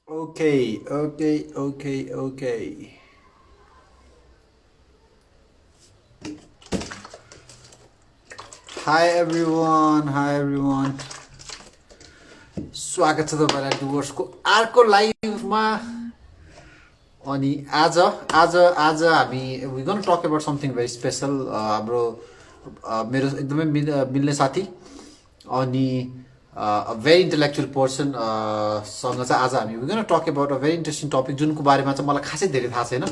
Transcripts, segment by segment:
Okay. Hi everyone. स्वागत छ तपाईँलाई डुवर्सको अर्को लाइभमा। अनि आज आज आज हामी we gonna talk about something very special. हाम्रो मेरो एकदमै मिल्ने साथी अनि भेरी इन्टेलेक्चुअल पर्सन सँग चाहिँ आज हामी we gonna talk about a very interesting topic जुनको बारेमा चाहिँ मलाई खासै धेरै थाहा छैन।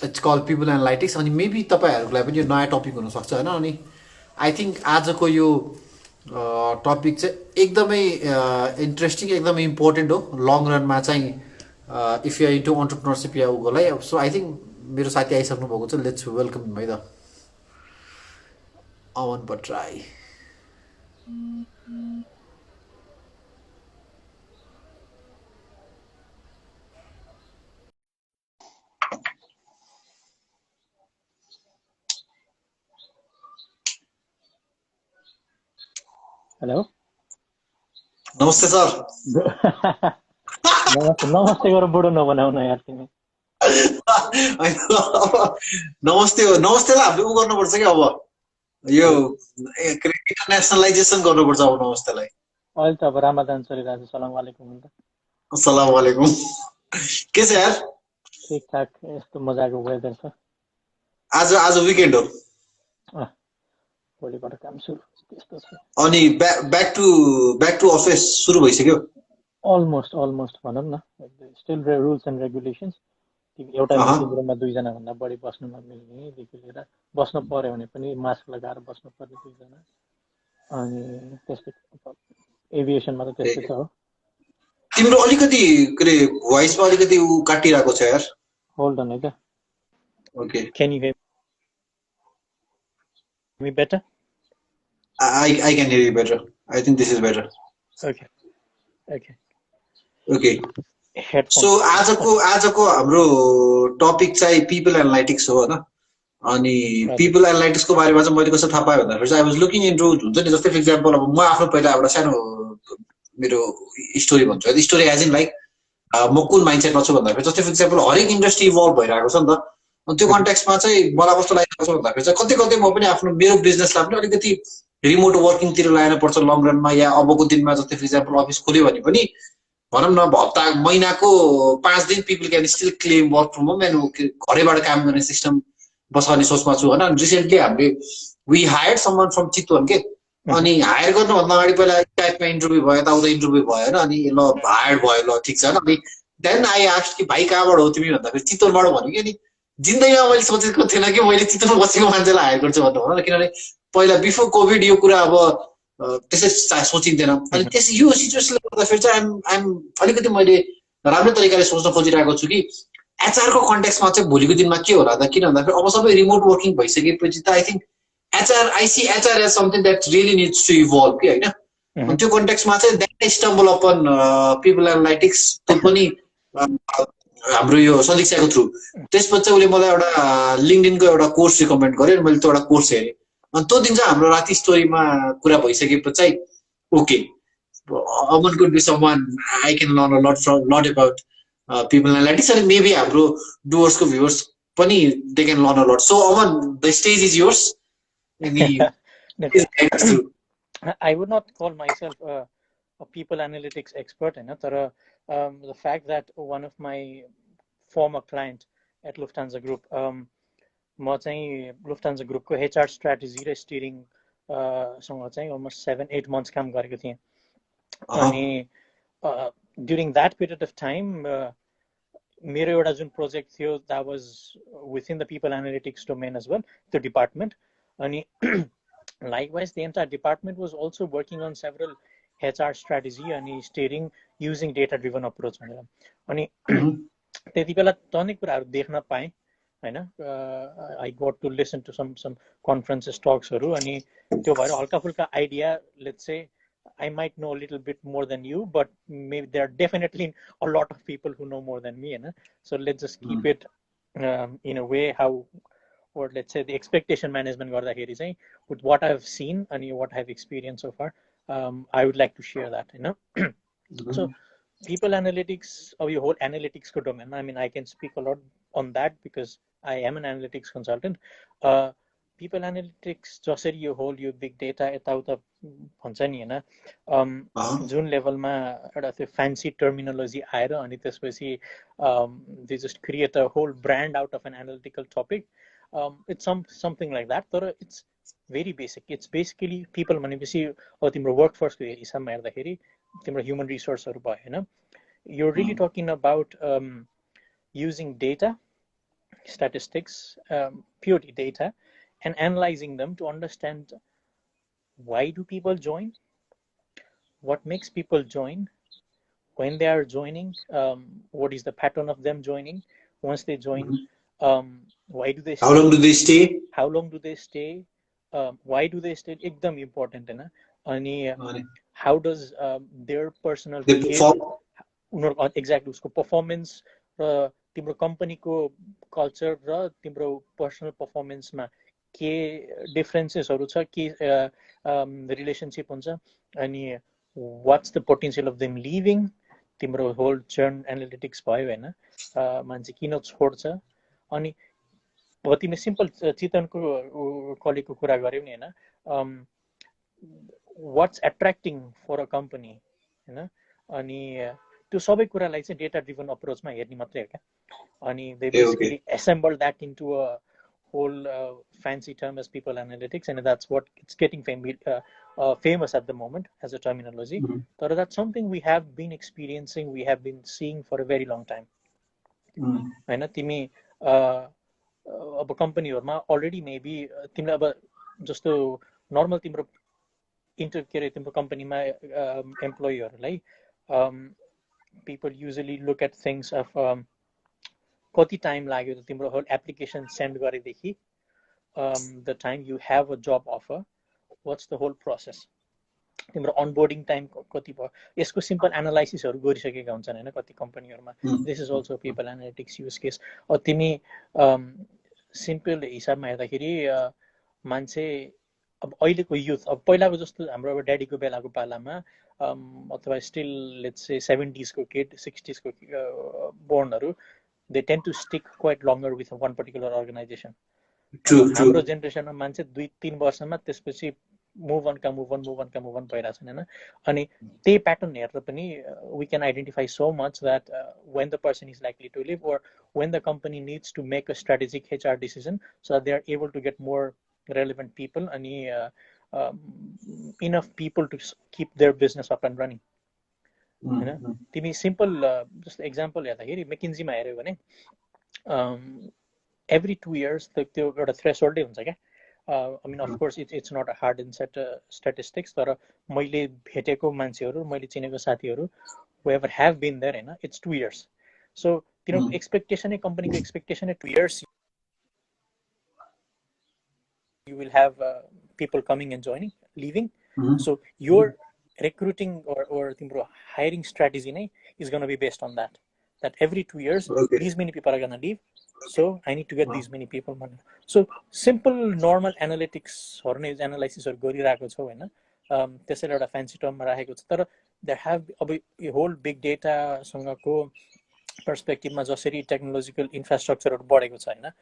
It's call people analytics. अनि मेबी तपाईँहरूलाई पनि यो नयाँ टपिक हुनसक्छ होइन। अनि आई थिङ्क आजको यो टपिक चाहिँ एकदमै इन्ट्रेस्टिङ एकदमै इम्पोर्टेन्ट हो लङ रनमा चाहिँ। इफ यु इन्टु अन्टरप्रिनरसिप या उकोलाई सो आई थिङ्क मेरो साथी आइसक्नु भएको छ। लेट्स वेलकम है त अमन भट्टराई। हेलो नमस्ते सर। नमस्ते गरेर बुढो नबनाउन यार तिमी। नमस्ते हो, नमस्तेलाई हामीले उ गर्नुपर्छ क्या अब यो इन्टरनेसनलाइजेसन गर्नुपर्छ अब नमस्तेलाई। अहिले त अब रामादान चलिरहेको छ। सलाम वालेकुम हुन्छ। अस्सलाम वालेकुम। के छ यार? ठिकठाक यस्तो मजाको वेदर छ। आज आज विकेन्ड हो। भोलिबाट काम सुरु त्यस्तो छ। अनि ब्याक टु अफिस सुरु भइसक्यो। अलमोस्ट भनौँ न। Still rules and regulations. तिमी एउटा मिटिङ रुममा दुईजना भन्दा बढी बस्नु नमिल्नेदेखि लिएर बस्नु पर्यो भने पनि मास्क लगाएर बस्नु पर्ने दुईजना। अनि त्यस्तै एभिएसनमा त त्यस्तै छ हो। तिम्रो अलिकति के अरे भोइसमा अलिकति उ काटिरहेको छ यार। होल्ड अन है त। Okay, can you hear me better? I can hear you better. I think this is better. Okay okay okay, headphone so आजको हाम्रो टपिक चाहिँ पिपल एनालाइटिक्स हो होइन। अनि पिपल एनालाइटिक्सको बारेमा चाहिँ मैले कसरी थाहा पाएँ भन्दाखेरि चाहिँ आई वाज लुकिङ इन्टु हुन्छ नि। जस्तै फर इक्जाम्पल अब म आफ्नो पहिला एउटा सानो मेरो स्टोरी भन्छु है। स्टोरी एज इन लाइक म कुन माइन्ड सेटमा छु भन्दाखेरि जस्तै फर इक्जाम्पल हरेक इन्डस्ट्री इभल्भ भइरहेको छ नि त। अनि त्यो कन्टेक्समा चाहिँ मलाई कस्तो लागिरहेको छ भन्दाखेरि चाहिँ कतै कतै म पनि आफ्नो मेरो बिजनेसलाई पनि अलिकति रिमोट वर्किङतिर लान पर्छ लङ रनमा। या अबको दिनमा जस्तै फर इक्जाम्पल अफिस खोल्यो भने पनि भनौँ न हप्ता महिनाको 5 दिन people can still claim work from home and घरैबाट काम गर्ने सिस्टम बसाउने सोचमा छु होइन। रिसेन्टली हामीले we hired someone from Chitwan के। अनि हायर गर्नुभन्दा अगाडि पहिला टाइपमा इन्टरभ्यू भयो, यताउता इन्टरभ्यू भयो होइन। अनि ल हायर्ड भयो, ल ठिक छ। अनि देन आई आस्क्ड कि भाइ कहाँबाट हो तिमी भन्दाखेरि चितवनबाट भन्यो कि। अनि जिन्दगीमा मैले सोचेको थिएन कि मैले चितवन बसेको मान्छेलाई हायर गर्छु भन्नु भन। किनभने पहिला बिफोर कोभिड यो कुरा अब त्यसै सोचिँदैन। अनि त्यस यो सिचुएसनले गर्दाखेरि चाहिँ आइएम अलिकति मैले राम्रो तरिकाले सोच्न खोजिरहेको छु कि एचआरको कन्टेक्समा चाहिँ भोलिको दिनमा के होला त। किन भन्दाखेरि अब सबै रिमोट वर्किङ भइसकेपछि त I think HR as something that really needs to evolve कि होइन। अनि त्यो कन्टेक्समा चाहिँ that stumble upon people analytics त्यो पनि हाम्रो यो समीक्षाको थ्रु। त्यसपछि चाहिँ उसले मलाई एउटा लिङ्कडिनको एउटा कोर्स रिकमेन्ड गर्यो अनि मैले त्यो एउटा कोर्स हेरेँ। अनि त्यो दिन चाहिँ हाम्रो राति स्टोरीमा कुरा भइसकेपछि चाहिँ okay Aman could be someone I can learn a lot about people analytics. अनि मेबी हाम्रो डुवर्सको भ्युवर्स पनि they can learn a lot. So Aman the stage is yours. I would not call myself a people analytics expert, but the fact that one of my former client at Lufthansa Group, म चाहिँ Lufthansa Group को HR strategy र steering सँग चाहिँ almost 7-8 months काम गरेको थिएँ। अनि during that period of time मेरो एउटा जुन प्रोजेक्ट थियो that was within the people analytics domain as well, the department. अनि likewise the entire department was also working on several HR strategy and steering using data driven approach भनेर। अनि त्यति बेला टन्नै कुराहरू देख्न पाएँ हैन। I got to listen to some conferences talksहरू। अनि त्यो भएर हल्का फुल्का idea, let's say I might know a little bit more than you, but maybe there are definitely a lot of people who know more than me, so let's just keep it in a way how, or let's say the expectation management गर्दाखेरि चाहिँ with what I've seen and what I've experienced so far, I would like to share that, So people analytics or your whole analytics domain. I mean, I can speak a lot on that because I am an analytics consultant. People analytics जसरी यो whole यो big data यताउता भन्छ नि हैन जुन लेभलमा एउटा त्यो fancy terminology आएर अनि त्यसपछि they just create a whole brand out of an analytical topic. It's something like that. तर it's very basic. It's basically people भनेपछि तिम्रो workforce को हिसाबमा हेर्दाखेरि तिम्रो human resourceहरु भयो हैन. You're really talking about using data, statistics, purely data, and analyzing them to understand why do people join, what makes people join, when they are joining, what is the pattern of them joining, once they join, why do they stay? How long do they stay? How long do they stay? Why do they stay? Ekdam important हैन. अनि how does their personal behavior, exactly उसको performance र तिम्रो company को culture र तिम्रो personal performance मा के differences हरु छ के relationship हुन्छ अनि what's the potential of them leaving तिम्रो whole churn analytics भयो हैन मान्छे किन छोड्छ अनि अब तिमी सिम्पल चितनको कलिगको कुरा गर्यौ नि हैन what's attracting for a company हैन अनि त्यो सबै कुरालाई चाहिँ data driven approach मा हेर्ने मात्रै हो क्या अनि they basically assemble that into a whole fancy term as people analytics, and that's what it's getting famous at the moment as a terminology. But that's something we have been experiencing, we have been seeing for a very long time. हैन तिमी अब कम्पनीहरुमा already maybe तिमीले अब जस्तो normal तिम्रो तिम्रो कम्पनीमा एम्प्लोयीहरुलाई people usually look at things of कति टाइम लाग्यो त तिम्रो होल एप्लिकेसन सेन्ड गरेदेखि the time you have a job offer, what's the whole process, तिम्रो onboarding time कति भयो यसको सिम्पल एनालाइसिसहरु गरिसकेका हुन्छन् हैन कति कम्पनीहरुमा. This is also people analytics use case. तिमी सिम्पल हिसाबमा हेर्दाखेरि मान्छे अब अहिलेको युथ अब पहिलाको जस्तो हाम्रो अब ड्याडीको बेलाको पालामा अथवा स्टिल लेट्स से 70s को किड 60s को बोर्नहरु they tend to stick quite longer with one particular organization. True. हाम्रो जेनेरेसनमा मान्छे 2-3 वर्षमा त्यसपछि move on भइरा छन् हैन अनि त्यही प्याटर्न हेरेर पनि we can identify so much that when the person is likely to leave or when the company needs to make a strategic HR decision so that they are able to get more relevant people अनि enough people to keep their business up and running. हैन तिमी simple जस्तो example हेर्दाखेरि मेकिन्जीमा हेर्यो भने every 2 years त्यो एउटा थ्रेशोल्डै हुन्छ क्या. I mean of course it's not a hard and set statistics तर मैले भेटेको मान्छेहरु मैले चिनेको साथीहरु whoever have been there हैन it's 2 years. So तिनीहरुको एक्सपेक्टेसन कम्पनीको expectation 2 years you will have people coming and joining leaving. So your recruiting or तिम्रो hiring strategy नै is going to be based on that every 2 years these many people are going to leave, so I need to get these many people. So simple normal analytics हरु नै analysis हरु गरिरहेको छौ हैन त्यसैले एउटा fancy टर्ममा राखेको छ तर there have अब यो whole big data सँगको पर्सपेक्टिभमा जसरी टेक्नोलोजिकल इन्फ्रास्ट्रक्चरहरु बढेको छ हैन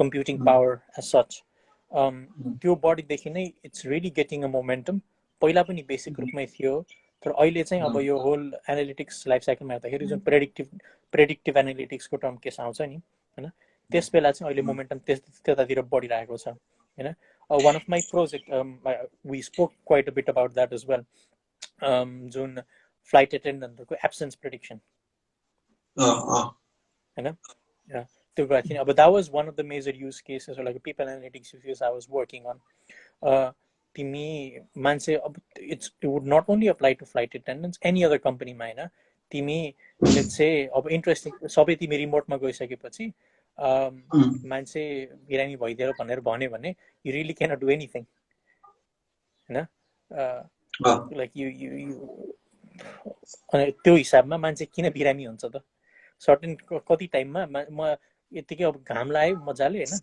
कम्प्युटिङ पावर as such त्यो बढीदेखि नै it's really getting a momentum. पहिला पनि बेसिक रूपमै थियो तर अहिले चाहिँ अब यो होल एनालिटिक्स लाइफ साइकलमा हेर्दाखेरि जुन प्रेडिक्टिभ एनालिटिक्सको टर्म केस आउँछ नि हैन त्यस बेला चाहिँ अहिले मोमेन्टम त्यतातिर बढिरहेको छ हैन. One of my project we spoke quite a bit about that as well, जुन फ्लाइट एटेन्डेन्टहरुको एब्सेन्स प्रेडिक्सन हैन त्यो कुरा थियो. अब that was one of the major use cases or like people analytics use case I was working on. तिमी मान्छे अब it would not only apply to flight attendants any other company मा हैन तिमी let's say अब interesting सबै तिमी रिमोटमा गइसकेपछि मान्छे बिरामी भइदियो भनेर भन्यो भने you really cannot do anything हैन like you अनि त्यो हिसाबमा मान्छे किन बिरामी हुन्छ त सर्टेन कति टाइममा म यतिकै अब घाम लाग्यो मजाले हैन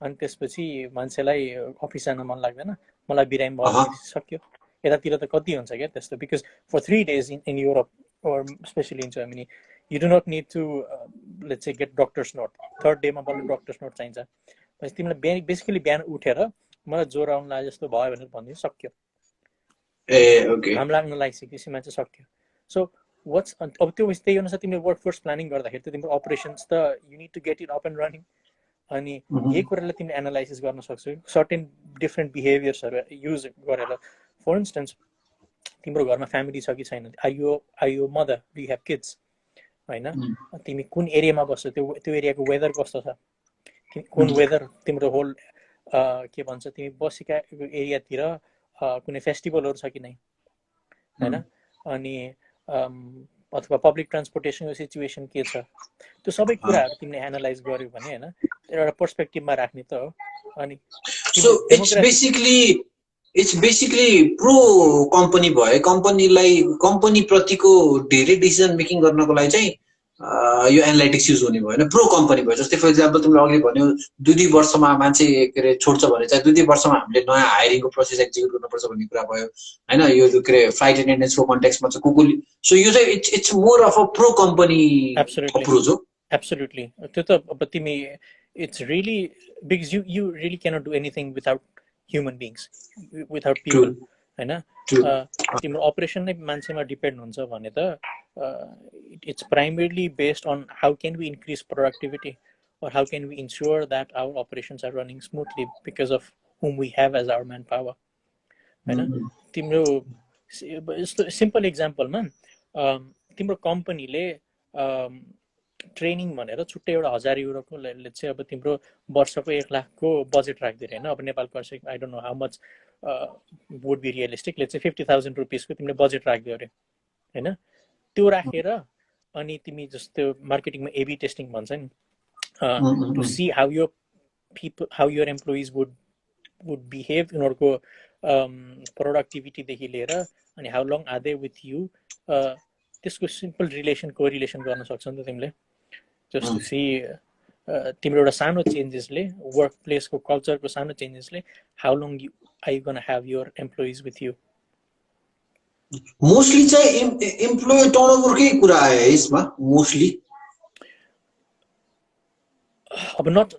अनि त्यसपछि मान्छेलाई अफिस जान मन लाग्दैन मलाई बिरामी भयो सक्यो. यतातिर त कति हुन्छ क्या त्यस्तो because for 3 days in Europe or especially in Germany, you do not need to let's say get doctor's note. Third day मा बल्ल doctor's note चाहिन्छ. बस तिमीलाई basically बिहान उठेर मलाई ज्वरो आउन लाग्यो जस्तो भयो भनेर भनिदिनु सक्यो. Okay. घाम लाग्न लागिसकेपछि मान्छे सक्यो. So what's अब त्यो त्यही अनुसार तिमीले वर्कफोर्स प्लानिङ गर्दाखेरि त तिम्रो अपरेसन्स त you need to get it up and running. अनि यही कुरालाई तिमीले एनालाइसिस गर्न सक्छौ. सर्टेन डिफ्रेन्ट बिहेभियर्सहरू युज गरेर. फर इन्स्टेन्स तिम्रो घरमा फ्यामिली छ कि छैन, are you mother, do you have kids होइन, तिमी कुन एरियामा बस्छौ, त्यो एरियाको वेदर कस्तो छ, कुन वेदर तिम्रो होल के भन्छ तिमी बसेका एरियातिर कुनै फेस्टिभलहरू छ कि नै होइन, अनि अथवा पब्लिक ट्रान्सपोर्टेसनको सिचुएसन के छ, त्यो सबै कुराहरू तिमीले एनालाइज गर्यो भने होइन एउटा पर्सपेक्टिभमा राख्ने त हो. अनि so it's basically pro company भयो, कम्पनी प्रतिको धेरै डिसिजन मेकिङ गर्नको लागि चाहिँ यो एनालाइटिक्स युज हुने भयो होइन, प्रो कम्पनी भयो. जस्तै फर इक्जाम्पल तिमीले अघि भन्यो 2-2 वर्षमा मान्छे के अरे छोड्छ भने चाहिँ 2-2 वर्षमा हामीले नयाँ हायरिङको प्रोसेस एक्जिक्युट गर्नुपर्छ भन्ने कुरा भयो होइन. यो के अरे फ्लाइट एटेन्डेन्सको कन्टेक्स्टमा चाहिँ कुकुली. सो यो चाहिँ it's more of a pro company approach हो. एब्सोल्युटली. त्यो त अब तिमी it's really because you really cannot do anything without human beings, without people हैन. तिम्रो operation नै मान्छेमा डिपेन्ड हुन्छ भने त it's primarily based on how can we increase productivity or how can we ensure that our operations are running smoothly because of whom we have as our manpower हैन. तिम्रो simple एक्जाम्पलमा तिम्रो कम्पनीले training भनेर छुट्टै एउटा 1000 युरोको लेट्स से अब तिम्रो वर्षको 1 लाखको बजेट राख्दिएर हैन. अब नेपाल कर्से I don't know how much would be realistic, let's say 50,000 rupees को तिमीले बजेट राख्दियो अरे हैन. त्यो राखेर अनि तिमी जस्तो मार्केटिङमा एबी टेस्टिङ भन्छ नि, to see how your employees would behave, उनीहरुको प्रोडक्टिभिटी देखि लिएर अनि how long are they with you, त्यसको सिम्पल कोरिलेसन गर्न सक्छौ नि त तिमीले. जस्ट टु सी तिम्रो एउटा सानो चेन्जेसले, वर्क प्लेसको कल्चरको सानो चेन्जेसले how long are you gonna have your employees with you. Mostly चाहिँ एम्प्लोइ टर्नओभरकै कुरा आयो यसमा मोस्टली. अब not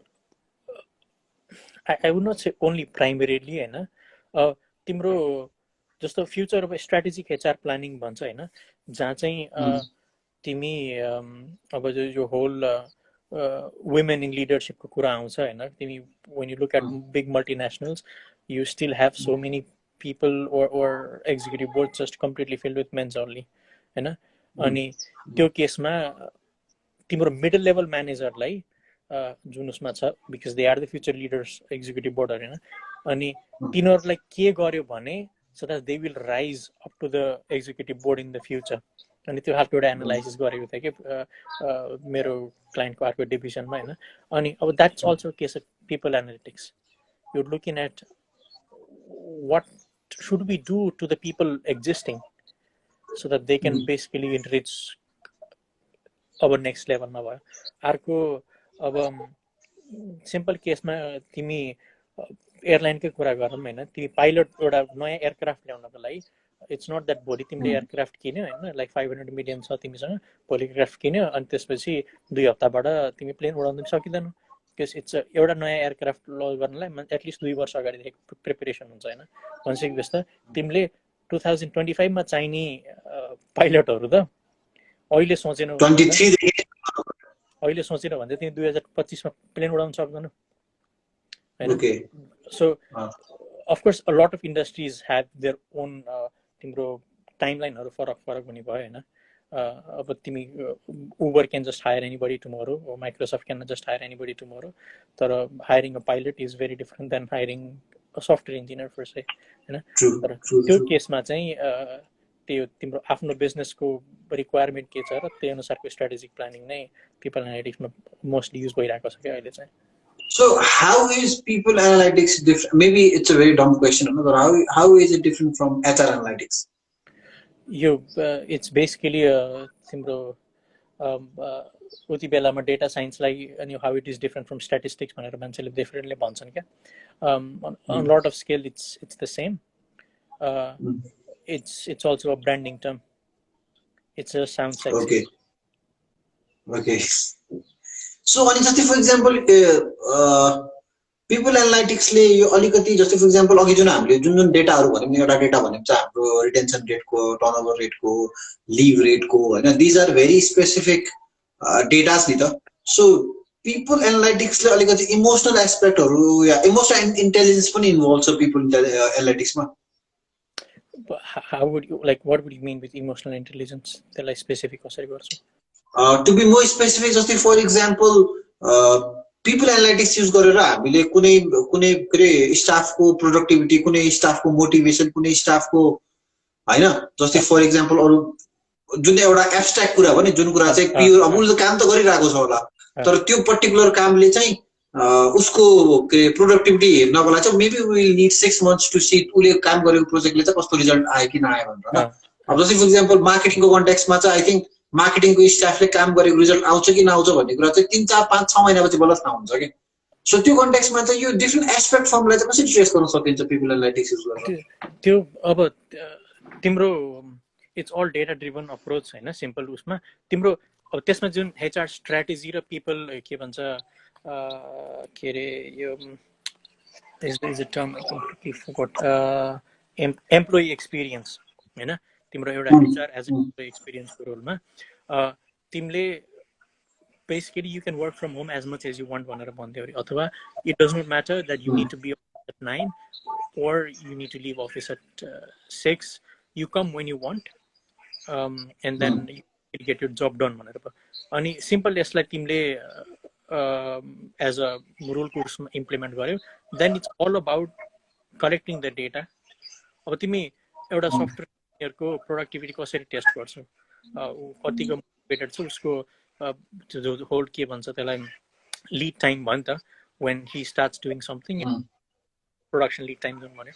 I would not say only primarily हैन. तिम्रो जस्तो फ्युचर अब स्ट्राटेजिक एचआर प्लानिङ भन्छ हैन, जहाँ चाहिँ तिमी अब जो होल वुमेन इन लिडरशिपको कुरा आउँछ हैन. तिमी when you look at big multinationals, you still have so many people or executive boards just completely filled with men only हैन. अनि त्यो केसमा तिम्रो मिडल लेभल म्यानेजरलाई जुन उसमा छ, because they are the future leaders executive बोर्डहरू हैन, अनि तिनीहरूलाई के गर्यो भने so that they will rise up to the executive board in the future. अनि त्यो खालको एउटा एनालाइसिस गरेको थियो कि मेरो क्लाइन्टको अर्को डिभिजनमा हैन. अनि अब that's also case of people analytics. You looking at what should we do to the people existing so that they can basically enrich our next level मा भयो. अर्को अब सिम्पल केसमा तिमी एयरलाइनकै कुरा गरौँ हैन, तिमी पाइलट एउटा नयाँ एयरक्राफ्ट ल्याउनको लागि इट्स नट द्याट भोलि तिमीले एयरक्राफ्ट किन्यो हैन, लाइक 500 मिलियन छ तिमीसँग, भोलि एयरक्राफ्ट किन्यो अनि त्यसपछि 2 हप्ताबाट तिमी प्लेन उडाउन सकिदैन. बिकज इट्स एउटा नयाँ एयरक्राफ्ट लन्च गर्नलाई एटलिस्ट 2 वर्ष अगाडिदेखि प्रिपरेसन हुन्छ हैन. भनिसकेपछि त तिमीले 2025 मा चाहिने पाइलटहरू त अहिले सोचेनौ, अहिले सोचेनौ भने तिमी 2025 मा प्लेन उडाउन सक्दैनौ. Okay. So, of course, a lot of industries have their own तिम्रो timeline फरक हुने भयो हैन. अब तिमी Uber can just hire anybody tomorrow, or Microsoft can just hire anybody tomorrow. तर hiring a pilot is very different than hiring a software engineer per se हैन. तर त्यो केसमा चाहिँ त्यो तिम्रो आफ्नो बिजनेसको रिक्वायरमेन्ट के छ र त्यही अनुसारको स्ट्र्याटेजिक प्लानिङ नै पिपल एनालिटिक्समा मोस्टली युज भइरहेको छ के अहिले चाहिँ. So how is people analytics different? Maybe it's a very dumb question, but how is it different from HR analytics? It's basically तिम्रो उति बेलामा डेटा साइन्सलाई अनि how it is different from statistics भनेर मान्छेले डिफरेन्टली भन्छन् क्या. On lot of scale it's the same. It's also a branding term. It just sounds sexy. Okay. Okay. So अनि जस्तै फर इक्जाम्पल पिपल एनालाइटिक्सले यो अलिकति जस्तै फर इक्जाम्पल अघि जुन हामीले जुन डेटाहरू भन्यौँ नि, एउटा डेटा भनेको चाहिँ हाम्रो रिटेन्सन रेटको, टर्नओभर रेटको, लिभ रेटको होइन, these are very specific datas नि त. सो पिपल एनालाइटिक्सले अलिकति इमोसनल एस्पेक्टहरू या इमोसनल इन्टेलिजेन्स पनि इन्भल्भ छ पिपल एनालाइटिक्समा. How would you, like, what would you mean with emotional intelligence? त्यसलाई स्पेसिफिक कसरी गर्छौ? To be more specific, जस्तै for example people analytics use गरेर हामीले कुनै कुनै के स्टाफको प्रोडक्टिभिटी, कुनै स्टाफको मोटिभेसन, कुनै स्टाफको होइन, जस्तै फर इक्जाम्पल अरू जुन एउटा एब्स्ट्र्याक्ट कुरा भने, जुन कुरा चाहिँ प्योर अब उसले काम त गरिरहेको छ होला, तर त्यो पर्टिकुलर कामले चाहिँ उसको के प्रोडक्टिभिटी हेर्नको लागि चाहिँ maybe we will need 6 months to see उसले काम गरेको प्रोजेक्टले चाहिँ कस्तो रिजल्ट आयो कि नआयो भनेर. अब जस्तै फर इक्जाम्पल मार्केटिङको कन्टेक्स्टमा चाहिँ आई थिङ्क मार्केटिङको स्टाफले काम गरेको रिजल्ट आउँछ कि नआउँछ भन्ने कुरा चाहिँ 3, 4, 5, 6 महिनापछि बल्ल थाहा हुन्छ कि. सो त्यो कन्टेक्स्टमा चाहिँ यो डिफ्रेन्ट एस्पेक्ट फर्मलाई चाहिँ कसरी ट्रेस गर्न सकिन्छ पिपल एनालाइटिक्स युज गरेर? त्यो अब तिम्रो it's all data driven approach होइन, सिम्पल उसमा तिम्रो अब त्यसमा जुन एचआर स्ट्राटेजी र पिपल के भन्छ के अरे यो is a term I completely forgot, employee experience होइन, तिम्रो एउटा एचआर एज अ एम्प्लोइ एक्सपिरियन्सको रोलमा तिमीले basically you can work from home as much as you want भनेर भन्थ्यो अरे, अथवा it does not matter that you need to be at 9 or you need to leave office at 6, you come when you want and then you get your job done भनेर. अनि simple यसलाई तिमीले as a rule कोर्समा implement गर्यो, then it's all about collecting the data. अब तिमी एउटा software इन्जिनियरको प्रोडक्टिभिटी कसरी टेस्ट गर्छौ, कतिको मोटिभेटेड छ उसको जो होल्ड के भन्छ त्यसलाई लिड टाइम भयो नि त, when he starts doing something production lead time जुन भन्यो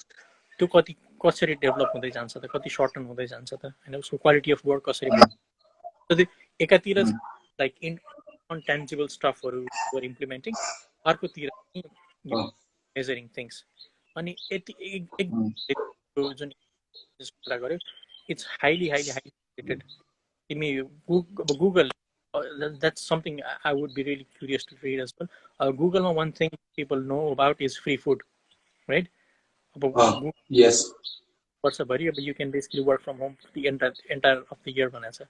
त्यो कति कसरी डेभलप हुँदै जान्छ त, कति सर्टन हुँदै जान्छ त होइन, उसको क्वालिटी अफ वर्क कसरी. एकातिर लाइक इन अनटेन्जिबल स्टफहरू वर इम्प्लिमेन्टिङ, अर्कोतिर मेजरिङ थिङ्स. अनि यति जुन कुरा गर्यो it's highly highly highly related. तिमी Google, that's something I would be really curious to read as well. Google, one thing people know about is free food, right? Yes. What's a buddy? But you can basically work from home the entire of the year, Vanessa.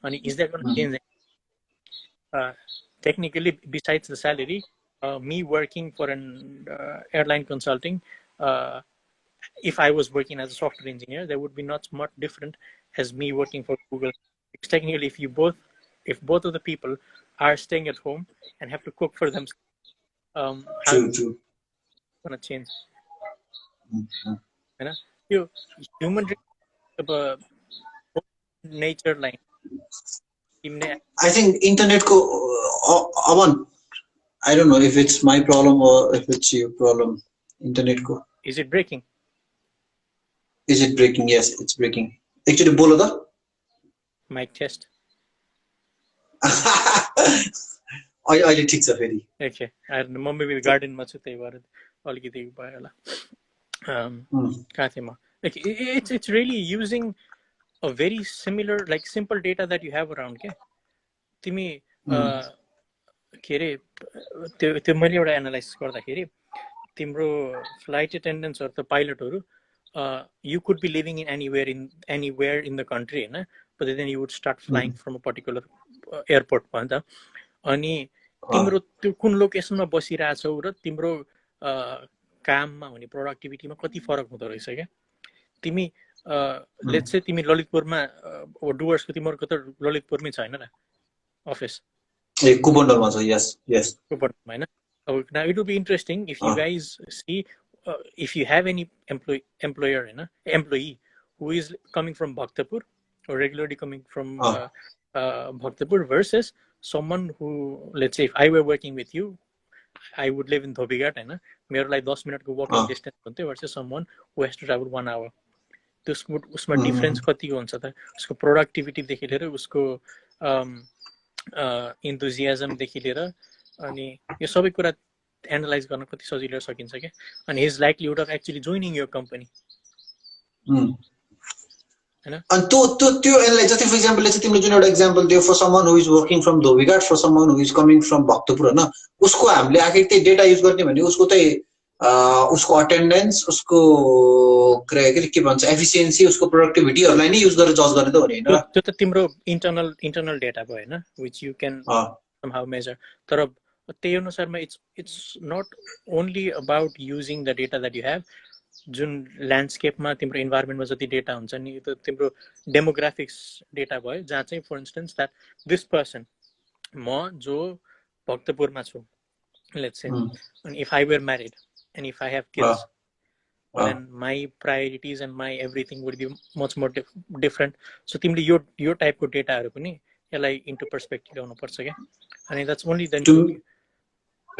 And is that going to change? Technically, besides the salary, me working for an airline consulting, if I was working as a software engineer, there would be not much different as me working for Google. Because technically, if both of the people are staying at home and have to cook for themselves, true. Gonna change. You human nature line. I think internet ko Avan, I don't know if it's my problem or if it's your problem. Internet ko. Is it breaking? Is it breaking? Yes, it's breaking. Actually, bolo da. Mic test. अहिले ठिक छ फेरि. Okay, म maybe गार्डनमा छु त्यही भएर अलिकति भयो होला. कहाँ थिएँ म? It's really using a very similar, like simple data that you have around. के तिमी के अरे त्यो मैले एउटा एनालाइसिस गर्दाखेरि तिम्रो फ्लाइट एटेन्डेन्ट्सहरू त पाइलटहरू you could be living in anywhere in the country हैन, but then you would start flying from a particular airport भयो नि त. अनि तिम्रो त्यो कुन लोकेसनमा बसिरहेछौ र तिम्रो काममा हुने प्रोडक्टिभिटीमा कति फरक हुँदो रहेछ क्या. तिमी लेट्स से तिमी ललितपुरमा डुवर्सको तिमीहरूको त ललितपुरमै छ हैन र अफिस? ए कुबन्डलमा छ. यस कुबन्डलमा हैन. अब now it will be interesting if you guys see if you have any employee who is coming from Bhaktapur or regularly coming from Bhaktapur versus someone who, let's say if I were working with you, I would live in Dhobighat हैन, मेरो लागि 10 मिनेटको walking distance हुन्थ्यो versus someone who has to travel 1 hour. त्यसको उसमा difference कतिको हुन्छ त, उसको प्रोडक्टिभिटी देखि लिएर उसको इन्थुजियाजम देखि लिएर अनि यो सबै कुरा एनालाइज गर्न कति सजिलो सकिन्छ क्या. अनि his likelihood of actually joining your company. हैन And त्यो एनालाइज जस्तै फर इक्जाम्पल चाहिँ तिमीले जुन एउटा इक्जाम्पल दियो for someone who is working from Dhobighat for someone who is coming from Bhaktapur होइन उसको हामीले आखिर त्यही डेटा युज गर्ने भने उसको चाहिँ उसको अटेन्डेन्स उसको के भन्छ एफिसियन्सी उसको प्रोडक्टिभिटीहरूलाई नै युज गरेर जज गर्ने त हो नि होइन त्यो त तिम्रो इन्टरनल डेटा भयो हैन which you can somehow measure तर त्यही अनुसारमा it's not only about using the data that you have जुन ल्यान्डस्केपमा तिम्रो इन्भाइरोमेन्टमा जति डेटा हुन्छ नि त्यो तिम्रो डेमोग्राफिक्स डेटा भयो जहाँ चाहिँ for instance that this person म जो भक्तपुरमा छु let's say and if I were married and if I have kids then my priorities and my everything would be much more different so तिमीले यो टाइपको डेटाहरु पनि यसलाई इन्टु पर्सपेक्टिभ ल्याउनु पर्छ के अनि that's only then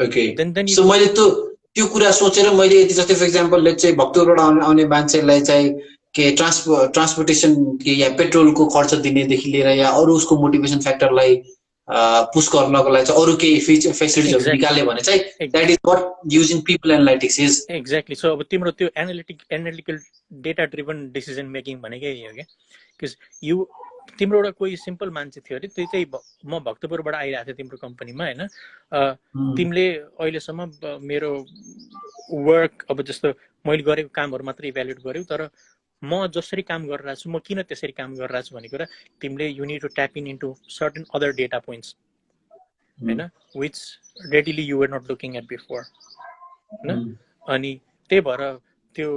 okay then so मैले त्यो कुरा सोचेर मैले यति जस्तै फर इक्जाम्पल लेट्स चाहिँ भक्तपुरबाट आउने मान्छेलाई चाहिँ के ट्रान्सपोर्टेसन के या पेट्रोलको खर्च दिनेदेखि लिएर या अरू उसको मोटिभेसन फ्याक्टरलाई पुश गर्नको लागि चाहिँ अरू केही फेसिलिटिजहरु निकाल्ने भने चाहिँ that is what using people analytics is exactly so अब तिम्रो त्यो analytical data driven decision making भनेकै यही हो के cuz यु तिम्रो एउटा कोही सिम्पल मान्छे थियो अरे त्यो चाहिँ म भक्तपुरबाट आइरहेको थिएँ तिम्रो कम्पनीमा हैन तिमीले अहिलेसम्म मेरो वर्क अब जस्तो मैले गरेको कामहरु मात्र इभ्यालुएट गर्यौ तर म जसरी काम गरिरहेको छु म किन त्यसरी काम गरिरहेको छु भन्ने कुरा तिमीले you need to tap into certain other data points हैन which readily you were not looking at before हैन अनि त्यही भएर त्यो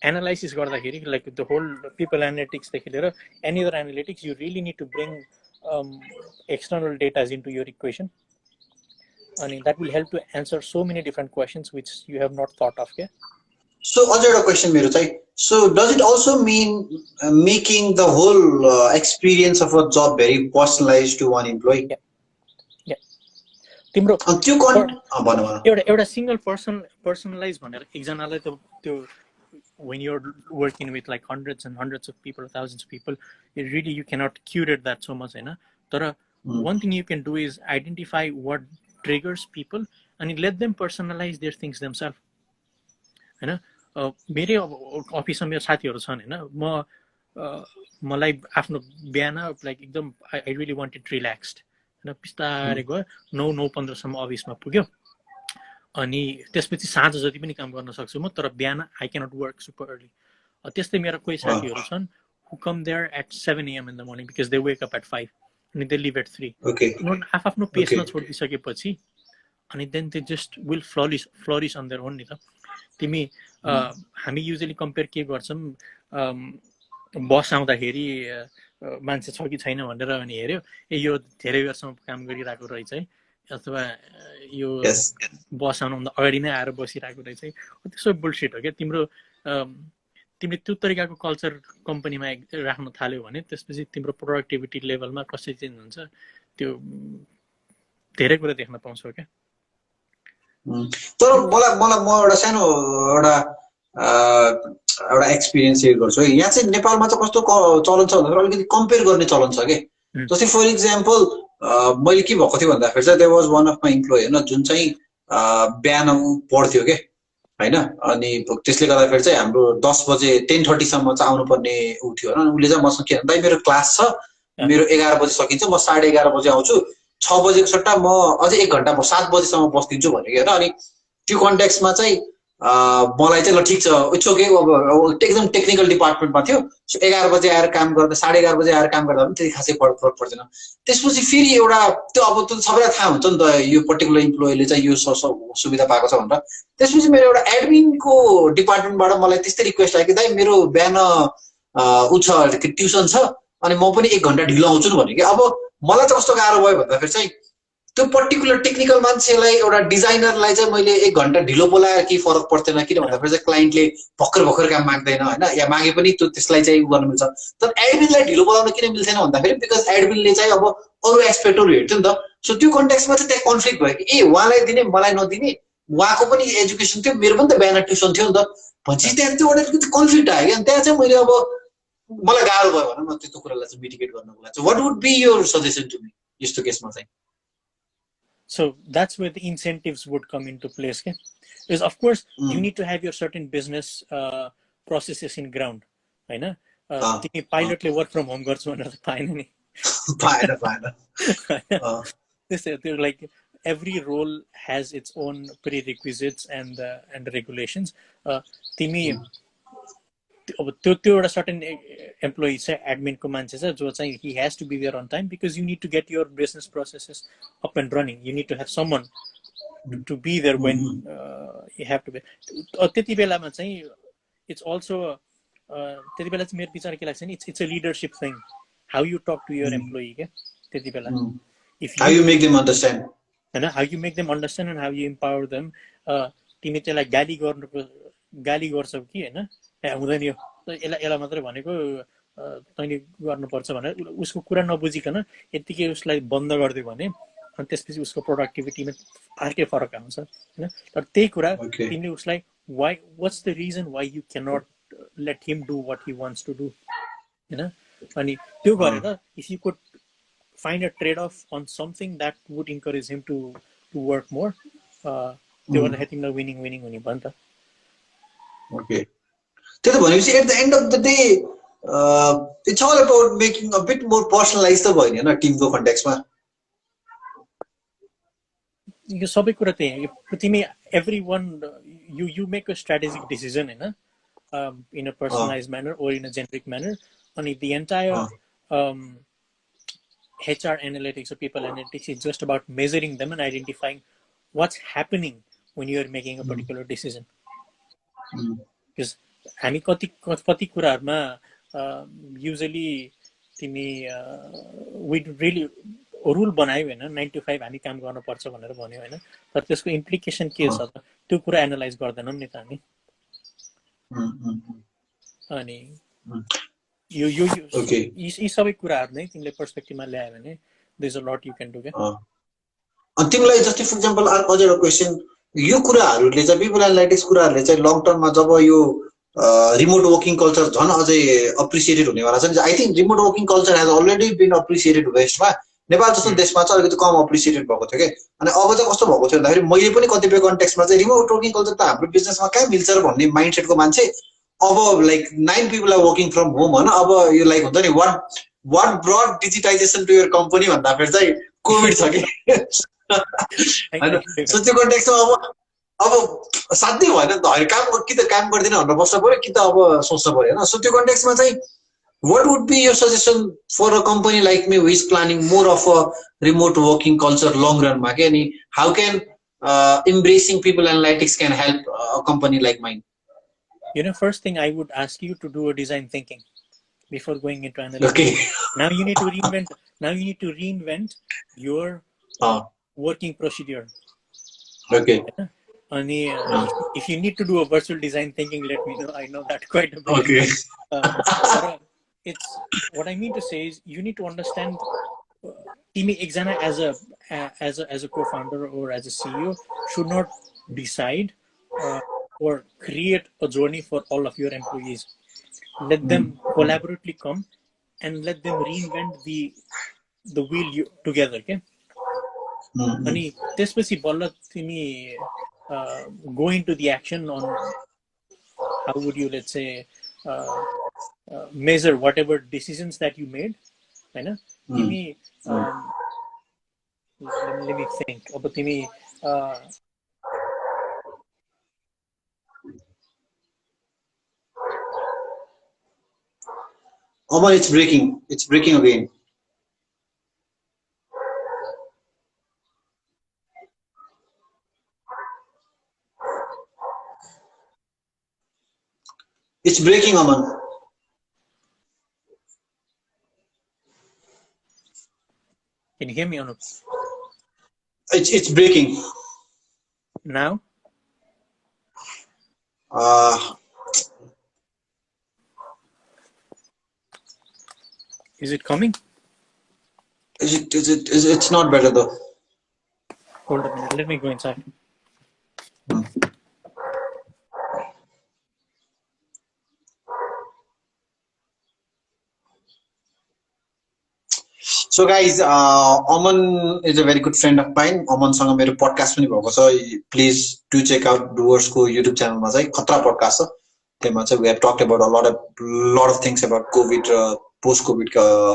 analysis गर्दाखेरि like the whole people analytics देखि लिएर any other analytics you really need to bring external data into your equation and that will help to answer so many different questions which you have not thought of yeah so other question मेरो चाहिँ so does it also mean making the whole experience of a job very personalized to one employee yeah तिम्रो त्यो एउटा single personalise भनेर एकजनालाई त्यो when you're working with like hundreds and hundreds of people, thousands of people, you cannot curate that so much, right? But one thing you can do is identify what triggers people and let them personalize their things themselves. Right? मेरो अफिसमा मेरो साथीहरु छन् हैन मलाई आफ्नो बिहान like एकदम I really wanted relaxed हैन बिस्तारै गयो 9:15 सम्म अफिसमा पुग्यो अनि त्यसपछि साँझ जति पनि काम गर्न सक्छु म तर बिहान I cannot work super early त्यस्तै मेरो कोही साथीहरु छन् who come there at 7 AM in the morning because they wake up at 5 and they leave at 3 उनीहरु आफ्नो पेसमा छोडिसकेपछि अनि then they just will flourish on their own नि त तिमी हामी युजुअली कम्पेयर के गर्छौं बस आउँदाखेरि मान्छे छ कि छैन भनेर अनि हेर्यो यो धेरै वर्षसम्म काम गरिरहेको रहेछ है अथवा यो बस आउनुभन्दा अगाडि नै आएर बसिरहेको रहेछ त्यसो बुलशिट हो क्या तिमीले त्यो तरिकाको कल्चर कम्पनीमा राख्न थाल्यौ भने त्यसपछि तिम्रो प्रोडक्टिभिटी लेभलमा कसरी चेन्ज हुन्छ त्यो धेरै कुरा देख्न पाउँछौ क्या तर मलाई म एउटा सानो एउटा एक्सपिरियन्स शेयर गर्छु है यहाँ चाहिँ नेपालमा चाहिँ कस्तो चलन छ भन्दा अलिकति कम्पेयर गर्ने चलन छ के जस्तै फर इक्जाम्पल मैले के भएको थियो भन्दाखेरि चाहिँ there was one of my employee हैन जुन चाहिँ बिहान पढ्थ्यो के हैन अनि त्यसले गर्दाखेरि चाहिँ हाम्रो 10 बजे 10:30 सम्म चाहिँ आउनु पर्ने उ थियो हैन उले चाहिँ मसँग के भन्दा मेरो क्लास छ मेरो 11 बजे सकिन्छ म 11:30 बजे आउँछु 6 बजेको सट्टा म अझै 1 घण्टा 7 बजेसम्म बस्दिन्छु भनेको हैन अनि त्यो कन्टेक्स्टमा चाहिँ मलाई चाहिँ ल ठीक छ इट्स ओके अब एकदम टेक्निकल डिपार्टमेन्टमा थियो 11 बजे आएर काम गर्दा 11:30 बजे आएर काम गर्दा पनि त्यति खासै फरक पर्दैन त्यसपछि फेरि एउटा त्यो अब त्यो सबैलाई थाहा हुन्छ नि त यो पर्टिकुलर इम्प्लोइले चाहिँ यो सुविधा पाएको छ भनेर त्यसपछि मेरो एउटा एडमिनको डिपार्टमेन्टबाट मलाई त्यस्तै रिक्वेस्ट आयो कि दाइ मेरो बिहान उ छ ट्युसन छ अनि म पनि 1 घण्टा ढिलो आउँछु नि भने कि अब मलाई चाहिँ कस्तो गाह्रो भयो भन्दाखेरि चाहिँ त्यो पर्टिकुलर टेक्निकल मान्छेलाई एउटा डिजाइनरलाई चाहिँ मैले 1 घण्टा ढिलो बोलाएर के फरक पर्दैन किन भन्दाखेरि चाहिँ क्लाइन्टले भक्कर काम माग्दैन हैन या मागे पनि त्यो त्यसलाई चाहिँ उ गर्न मिल्छ तर एडमिनलाई ढिलो बोलाउन किन मिल्दैन भन्दाखेरि बिकज एडमिनले चाहिँ अब अरु एक्सपेक्टहरु हेर्थ्यो नि त सो त्यो कन्टेक्स्टमा चाहिँ त्यहाँ कन्फ्लिक्ट भयो कि उहाँलाई दिने मलाई नदिने उहाँको पनि एजुकेसन थियो मेरो पनि त बिहान ट्युसन थियो नि त भन्छ त्यहाँ त्यो एउटा कन्फ्लिक्ट आयो क्या त्यहाँ चाहिँ मैले अब मलाई गाह्रो भयो भने म त्यो कुरालाई चाहिँ मिटिगेट गर्नको लागि what would be your suggestion to me यस्तो केसमा चाहिँ So that's where the incentives would come into place. Okay? Because of course you need to have your certain business processes in ground, right? तिमी पाइलटले work from home गर्छु भनेर त पाएन नि पाएन त्यस्तै त्यो like every role has its own prerequisites and regulations. तिमी अब त्यो एउटा सर्टेन एम्प्लोइ छ एडमिनको मान्छे छ जो चाहिँ he has to be there on time because you need to get your business processes up and running. You need to have someone to be there when you have to be. त्यति बेलामा चाहिँ it's also त्यति बेला चाहिँ मेरो विचार के लाग्छ नि it's a leadership thing. How you talk to your employee के त्यति बेला. How you make them understand. And how you make them understand and how you empower them. तिमी त्यसलाई गाली गर्छौ कि हैन हुँदैन यो यसलाई मात्रै भनेको तैँले गर्नुपर्छ भनेर उसको कुरा नबुझिकन यतिकै उसलाई बन्द गरिदियो भने अनि त्यसपछि उसको प्रोडक्टिभिटीमा अर्कै फरक आउँछ हैन तर त्यही कुरा तिमीले उसलाई what's the reason why you cannot let him do what he wants to do हैन अनि त्यो गरेर if you could find a trade-off on something that would encourage him to work more. They were hitting the winning हुने भयो नि त. Okay. त्यही त भनेपछि at the end of the day, it's all about making a bit more personalized त भयो नि हैन टिमको कन्टेक्स्टमा. यो सबै कुरा त्यही तिमी everyone you make a strategic decision हैन in a personalized manner or in a generic manner and the entire HR analytics or people analytics is just about measuring them and identifying what's happening when you are making a particular decision. Because हामी कति कुराहरुमा usually तिमी we really rule बनायो हैन 9 to 5 हामी काम गर्न पर्छ भनेर भन्यो हैन तर त्यसको इम्प्लिकेसन के छ त त्यो कुरा एनालाइज गर्दैनौं नि त हामी अनि यी सबै कुराहरु नै तिमीले पर्सपेक्टिभमा ल्यायो भने there is a lot you can do के अनि तिमीलाई जस्तै फर एक्जाम्पल अझ एउटा क्वेशन यो कुराहरुले चाहिँ पिपल एनालाइटिक्स कुराहरुले चाहिँ लङ टर्ममा जब यो रिमोट वर्किङ कल्चर झन् अझै अप्रिसिएटेड हुनेवाला छ नि I think remote working culture has already been appreciated वेस्टमा नेपाल जस्तो देशमा चाहिँ अलिकति कम अप्रिसिएटेड भएको थियो के अनि अब चाहिँ कस्तो भएको थियो भन्दाखेरि मैले पनि कतिपय कन्टेक्स्टमा चाहिँ रिमोट वर्किङ कल्चर त हाम्रो बिजनेसमा कहाँ मिल्छ र भन्ने माइन्डसेटको मान्छे अब like 9 people are working from home हैन अब यो लाइक हुन्छ नि what brought digitization to your company भन्दा फेरि चाहिँ कोभिड छ के हैन सो त्यो कन्टेक्स्टमा अब साध्यै भएन नि त काम कि त काम गर्दिन भनेर बस्नु पर्यो कि त अब सोच्नु पर्यो हैन सो त्यो कन्टेक्स्टमा चाहिँ what would be your suggestion for a company like me who is planning more of a remote working culture long run ma ke how can embracing people analytics can help a company like mine? You know, first thing I would ask you to do a design thinking before going into analytics. Okay. Now you need to reinvent your working procedure. Okay. And if you need to do a virtual design thinking, let me know. I know that quite a bit. Okay. It's what I mean to say is you need to understand Team Exana as a co-founder or as a CEO should not decide or create a journey for all of your employees. Let them collaboratively come and let them reinvent the wheel together. Okay. अनि त्यसपछि बल्ल तिमी go into the action on how would you let's say measure whatever decisions that you made. हैन तिमी let me think अब तिमी Omar, it's breaking. It's breaking again. It's breaking, Aman. Can you hear me, Anup? It's breaking. Now? Is it coming? It's not better though. Hold a minute. Let me go inside. So guys, Aman is a very good friend of mine. Aman सँग मेरो podcast पनि भएको छ. Please do check out Doers को YouTube channel मा चाहिँ खतरा podcast छ. त्यहीमा चाहिँ we have talked about a lot of things about COVID post COVID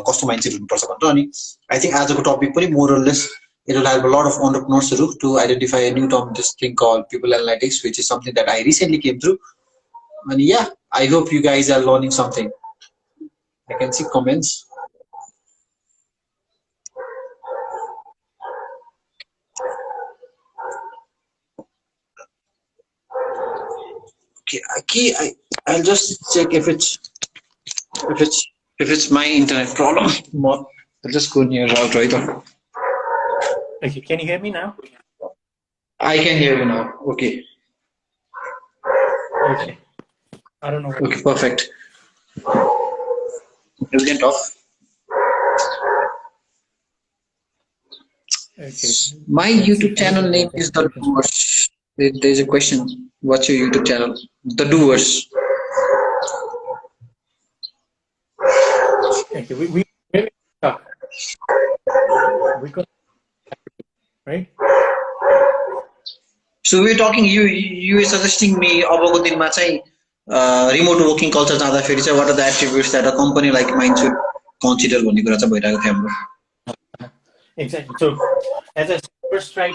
कस्तो माइन्डसेट हुनुपर्छ भनेर अनि I think आजको टपिक पनि more or less it will help a lot of entrepreneurs to identify a new term, this thing called people analytics, which is something that I recently came through. And yeah, I hope you guys are learning something. I can see comments. Okay, I'll just check if it's my internet problem. I'll just go near route right on. Okay, can you hear me now? I can hear you now. Okay. Okay. I don't know. Okay, perfect. You can talk. Okay. My YouTube channel name is The Doers. There's a question. What's your YouTube channel? The Doers. Okay, we talk. We could, right? So we're talking. You were suggesting me अबको दिनमा चाहिँ remote working culture जाँदाखेरि चाहिँ what are the attributes that a company like mine should consider भन्ने कुरा चाहिँ भइरहेको थियो हाम्रो. Exactly. So as I first try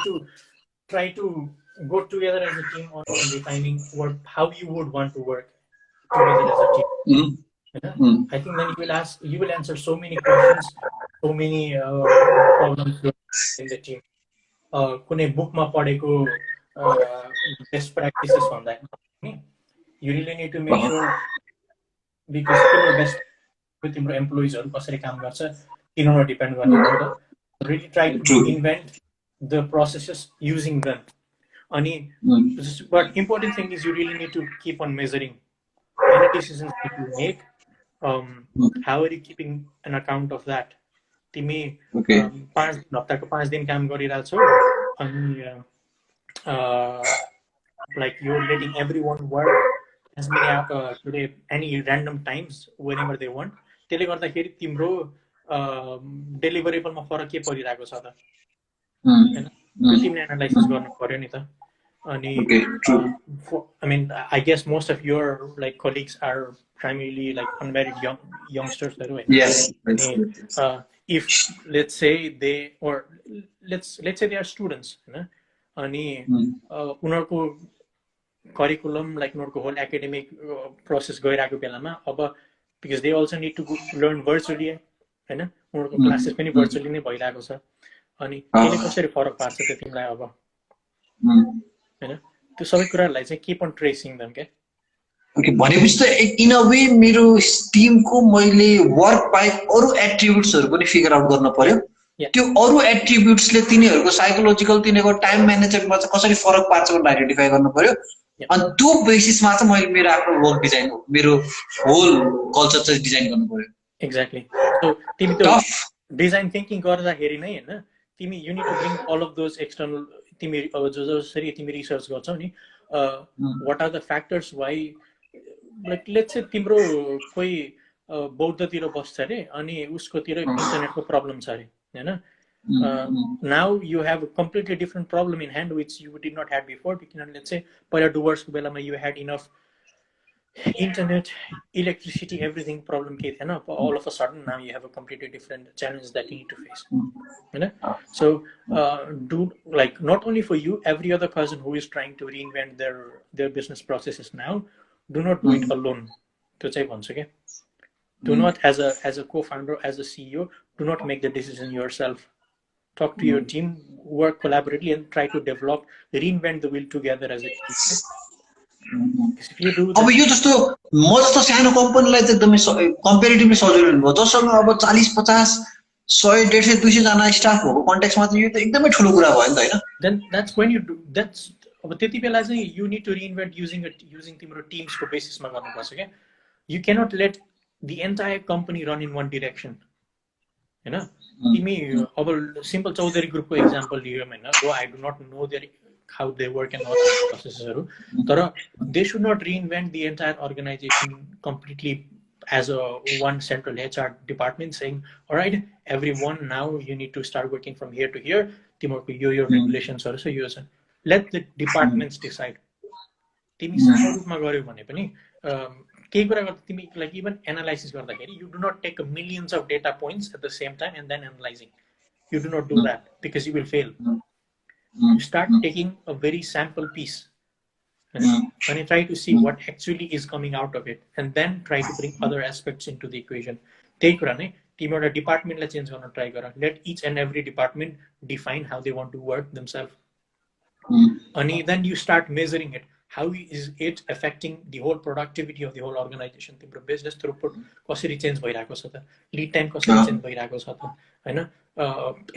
to go together as a team on defining how you would want to work together as a team. I think then you will answer so many questions, so many problems in the team. कुनै बुकमा पढेको best practices भन्दा you really need to make sure because तिम्रो best तिम्रो एम्प्लोइजहरु कसरी काम गर्छ तिनीहरुमा depend गर्ने हो त really try to invent the processes using them अनि but important thing is you really need to keep on measuring any decisions that you make. How are you keeping an account of that? तिमी 5 हप्ताको 5 दिन काम गरिराछौ अनि like you're letting everyone work as many any random times whenever they want. त्यसले गर्दाखेरि तिम्रो डेलिभरेबलमा फरक के परिरहेको छ त हैन त्यो तिमीले एनालाइसिस गर्नु पर्यो नि त अनि I mean I guess most of your like colleagues are primarily like unmarried youngsters right? Yes. If let's say they or let's say they are students हैन अनि उनीहरुको curriculum like उनीहरुको whole academic process गइरहेको बेलामा अब because they also need to learn virtually हैन उनीहरुको classes पनि virtually नै भइरहेको छ अनि त्यसले कसरी फरक पार्छ त्यो तिमीलाई अब हैन त्यो सबै कुराहरुलाई चाहिँ keep on tracing them के ओके भनेपछि त इन अ वे मेरो टिमको मैले वर्क बाहेक अरु एट्रिब्युट्सहरु पनि फिगर आउट गर्न पर्यो त्यो अरु एट्रिब्युट्सले तिनीहरुको साइकोलोजिकल तिनीहरुको टाइम म्यानेजमेन्टमा चाहिँ कसरी फरक पार्छ भनेर आइडेन्टिफाई गर्न पर्यो अनि त्यो बेसिसमा चाहिँ मैले मेरो आफ्नो वर्क डिजाइन मेरो होल कल्चर चाहिँ डिजाइन गर्नु पर्यो एक्ज्याक्टली सो तिमी त्यो डिजाइन थिंकिङ गर्दाखेरि नै हैन तिमी you need to bring all of those external तिमी अब जसरी तिमी रिसर्च गर्छौ नि what are the factors why like let's say तिम्रो कोही बौद्धतिर बस्छ रे अनि उसकोतिर इन्टरनेटको प्रब्लम छ रे हैन now you have a completely different problem in hand which you did not have before किनभने लेट्स से पहिला डुवर्सको बेलामा you had enough internet, electricity, everything problem ke the na all of a sudden now you have a completely different challenge that you need to face you know so do like not only for you every other person who is trying to reinvent their business processes now do not do it alone to chai bhanchu ke do not as a co-founder as a CEO do not make the decision yourself talk to your team work collaboratively and try to develop reinvent the wheel together as a team अब यो जस्तो म जस्तो सानो कम्पनीलाई चाहिँ एकदमै comparatively सजिलो भयो जससँग अब 40 50 100 150 200 जना स्टाफ भएको कन्टेक्स्टमा चाहिँ यो त एकदमै ठुलो कुरा भयो नि त हैन then that's when you do that's अब त्यति बेला चाहिँ you need to reinvent using तिम्रो टिम्सको बेसिसमा गर्नुपर्छ के you cannot let the entire company run in one direction हैन तिमी अब सिम्पल चौधरी ग्रुपको एक्जाम्पल लियौ हैन though I do not know their how they work and all processes tara they should not reinvent the entire organization completely as a one central HR department saying all right everyone now you need to start working from here to here timorko your regulations so you let the departments decide timi saino rupma garyo bhane pani केही कुरा गर्दा तिमी like even analysis गर्दाखेरि you do not take millions of data points at the same time and then analysing you do not do that because you will fail you start taking a very sample piece and you try to see what actually is coming out of it and then try to bring other aspects into the equation. त्यही कुरा नै तिमी एउटा डिपार्टमेन्टलाई change गर्न try गर. Let each and every department define how they want to work themself अनि then you start measuring it. How is it affecting the whole productivity of the whole organization? तिम्रो बिजनेस थ्रुपुट कसरी change भइरहेको छ त, lead time कसरी change भइरहेको छ त हैन,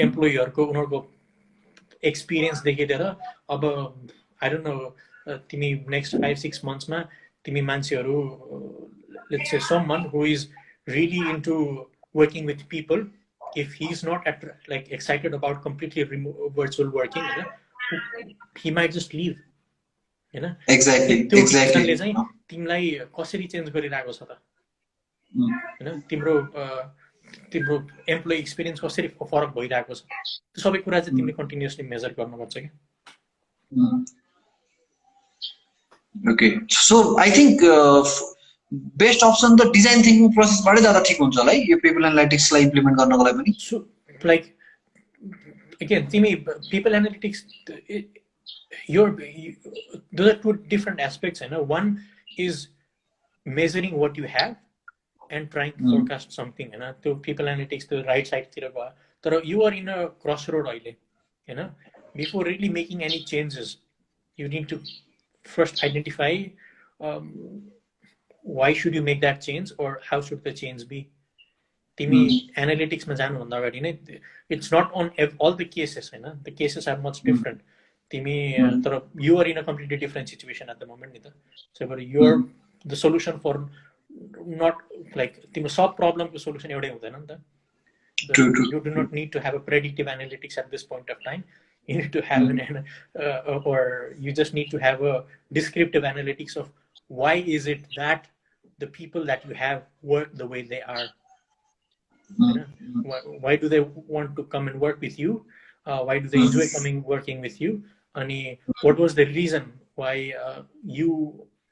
एम्प्लोयीहरुको उनीहरुको एक्सपिरियन्सदेखि लिएर अब आई डोन्ट नो तिमी नेक्स्ट 5-6 मन्थ्समा तिमी मान्छेहरू let's say someone who is really into working with people, if he is not like excited about completely virtual working हैन, ही माइट जस्ट लिभ हैन. एक्ज्याक्टली एक्ज्याक्टली चाहिँ तिमीलाई कसरी चेन्ज गरिरहेको छ त हैन, तिम्रो एम्प्लोइ एक्सपिरियन्स कसरी फरक भइरहेको छ, त्यो सबै कुरा चाहिँ तिमीले कन्टिन्युअसली मेजर गर्नुपर्छ कि. Okay, so I think best option त डिजाइन थिङ्किङ प्रोसेसबाटै जाँदा ठिक हुन्छ होला है यो पिपल एनालिटिक्सलाई इम्प्लिमेन्ट गर्नको लागि पनि. सो लाइक अगेन तिमी people analytics those are two different aspects. One is measuring what you have and trying to forecast something. To people analytics, to the right side, but you are in a crossroad. Before really making any changes, you need to first identify why should you make that change or how should the change be. Timi analytics ma janu bhanda agadi nai it's not on all the cases. The cases are much different. You are in a completely different situation at the moment. So you're the solution for not like the solve problem solution. You do not need to have a predictive analytics at this point of time. You need to have or you just need to have a descriptive analytics of why is it that the people that you have work the way they are. Why do they want to come and work with you? Why do they enjoy working with you? And what was the reason why you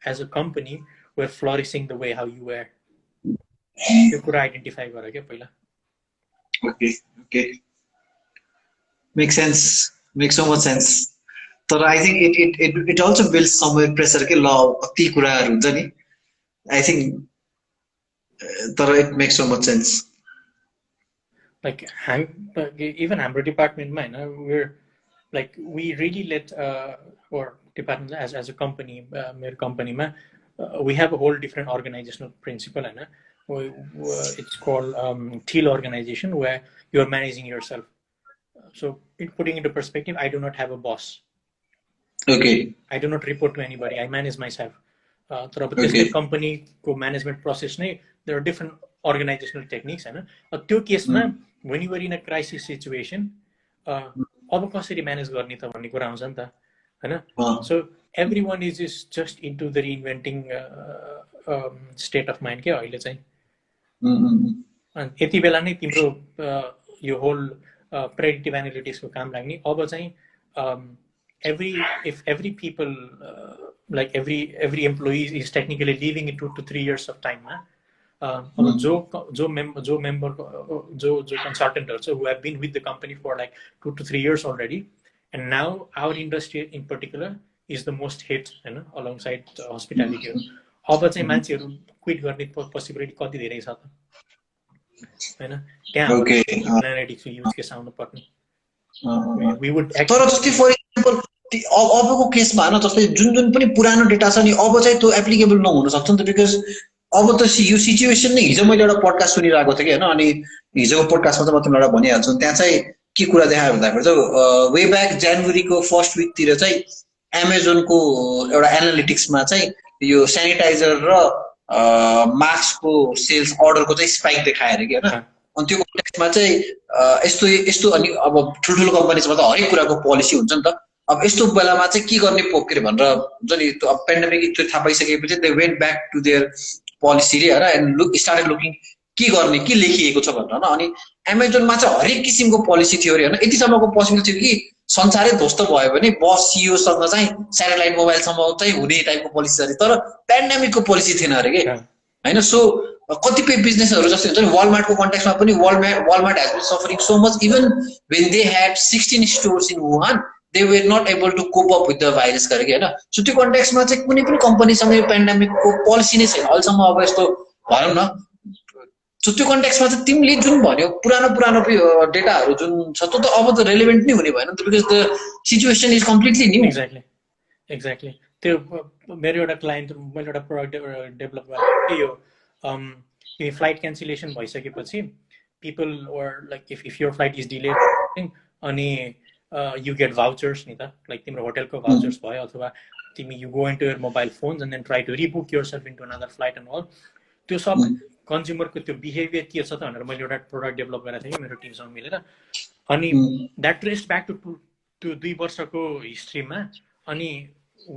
as a company were flourishing the way how you were? You could identify it. Okay. Makes sense. Makes so much sense. So I think it also builds somewhere pressure ke law ati kuraharu huncha ni. I think it makes so much sense. Like even हाम्रो डिपार्टमेन्टमा हैन, we're like we really let or department as a company, मेरो company we have a whole different organizational principle, and it's called teal organization, where you're managing yourself. So putting into perspective, I do not have a boss. Okay. I do not report to anybody. I manage myself. Okay. Company ko management process नै there are different organizational techniques, and त्यो केसमा when you are in a crisis situation, अब कसरी manage गर्ने त भन्ने कुरा आउँछ नि त हैन. So everyone is just into the reinventing state of mind के अहिले चाहिँ. अनि यति बेला नै तिम्रो यो होल प्रेडिक्टिभ एनालिटिक्सको काम लाग्ने. अब चाहिँ every people like every employee is technically leaving in 2 to 3 years of time. जो consultants who have been with the company for like 2 to 3 years already, and now our industry in particular is the most hit, alongside hospitality. अब चाहिँ मान्छेहरू quit गर्ने possibility कति धेरै छ त हैन. त्यहाँ एनालिटिक्स युज केस आउनु पर्ने. We would तर जस्तै फर एक्जाम्पल अबको केसमा हैन, जस्तै जुन पनि पुरानो डेटा छ नि अब चाहिँ त्यो एप्लिकेबल नहुन सक्छ नि त. बिकज अब त यो सिचुएसन नै हिजो मैले एउटा पोडकास्ट सुनिरहेको थिएँ कि हैन, अनि हिजोको पोडकास्टमा चाहिँ म तिमीलाई एउटा भनिहाल्छु. त्यहाँ चाहिँ के कुरा देखायो भन्दाखेरि चाहिँ वे ब्याक जनवरीको फर्स्ट विकतिर चाहिँ एमाजोनको एउटा एनालिटिक्समा चाहिँ यो सेनिटाइजर र मास्कको सेल्स अर्डरको चाहिँ स्पाइक देखायो अरे कि हैन. अनि त्यो कन्टेक्स्टमा चाहिँ यस्तो अनि अब ठुल्ठुलो कम्पनीजमा त हरेक कुराको पोलिसी हुन्छ नि त. अब यस्तो बेलामा चाहिँ के गर्ने के अरे भनेर हुन्छ नि, त्यो पेन्डेमिक इत्यादि थाहा पाइसकेपछि they went back to their policy रे हैन, एन्ड स्टार्टेड लुकिङ के गर्ने के लेखिएको छ भनेर. अनि एमाजोनमा चाहिँ हरेक किसिमको पोलिसी थियो अरे हैन. यतिसम्मको पोसिबल थियो कि संसारै ध्वस्त भयो भने बस सिइओसँग चाहिँ स्याटेलाइट मोबाइलसम्म चाहिँ हुने टाइपको पोलिसी छ तर पेन्डेमिकको पोलिसी थिएन अरे के हैन सो कतिपय बिजनेसहरू जस्तै हुन्छ नि वालमार्टको कन्टेक्स्टमा पनि Walmart has been suffering so much even when they had 16 stores in Wuhan they were not able to cope up with the virus गरेको हैन सो त्यो कन्टेक्स्टमा चाहिँ कुनै पनि कम्पनीसँग यो पेन्डेमिकको पोलिसी नै छैन अहिलेसम्म अब यस्तो भनौँ न सो त्यो कन्टेक्स्टमा चाहिँ तिमीले जुन भन्यो पुरानो डेटाहरू जुन छ त्यो त अब त रेलेभेन्ट नै हुने भएन because the situation is completely new exactly त्यो मेरो एउटा क्लाइन्ट मैले एउटा प्रोडक्ट डेभलप गरेको यो फ्लाइट क्यान्सलेसन भइसकेपछि people were like if your flight is delayed अनि you get vouchers ni ta like timro hotel ko vouchers bhayo अथवा तिमी you go into your mobile phones and then try to rebook yourself into another flight and all त्यो सब consumer को त्यो behaviour के छ त भनेर मैले एउटा प्रोडक्ट डेभलप गरेको थिएँ मेरो टिमसँग मिलेर अनि दैट ट्रेस्ड बैक टु 2 वर्षको हिस्ट्रीमा अनि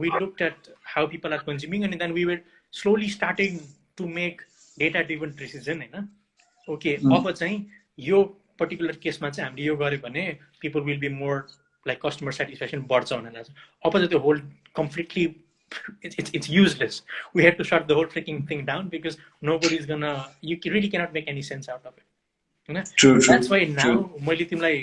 we looked at how people are consuming and then we were slowly starting to make data driven decision हैन ओके अब चाहिँ यो पर्टिकुलर केसमा चाहिँ हामीले यो गर्यो भने people will be more like customer satisfaction बढ्छ भनेर अब चाहिँ त्यो whole completely it's useless. We had to shut the whole freaking thing down because nobody is gonna you really cannot make any sense out of it. True, that's why now मैले तिमीलाई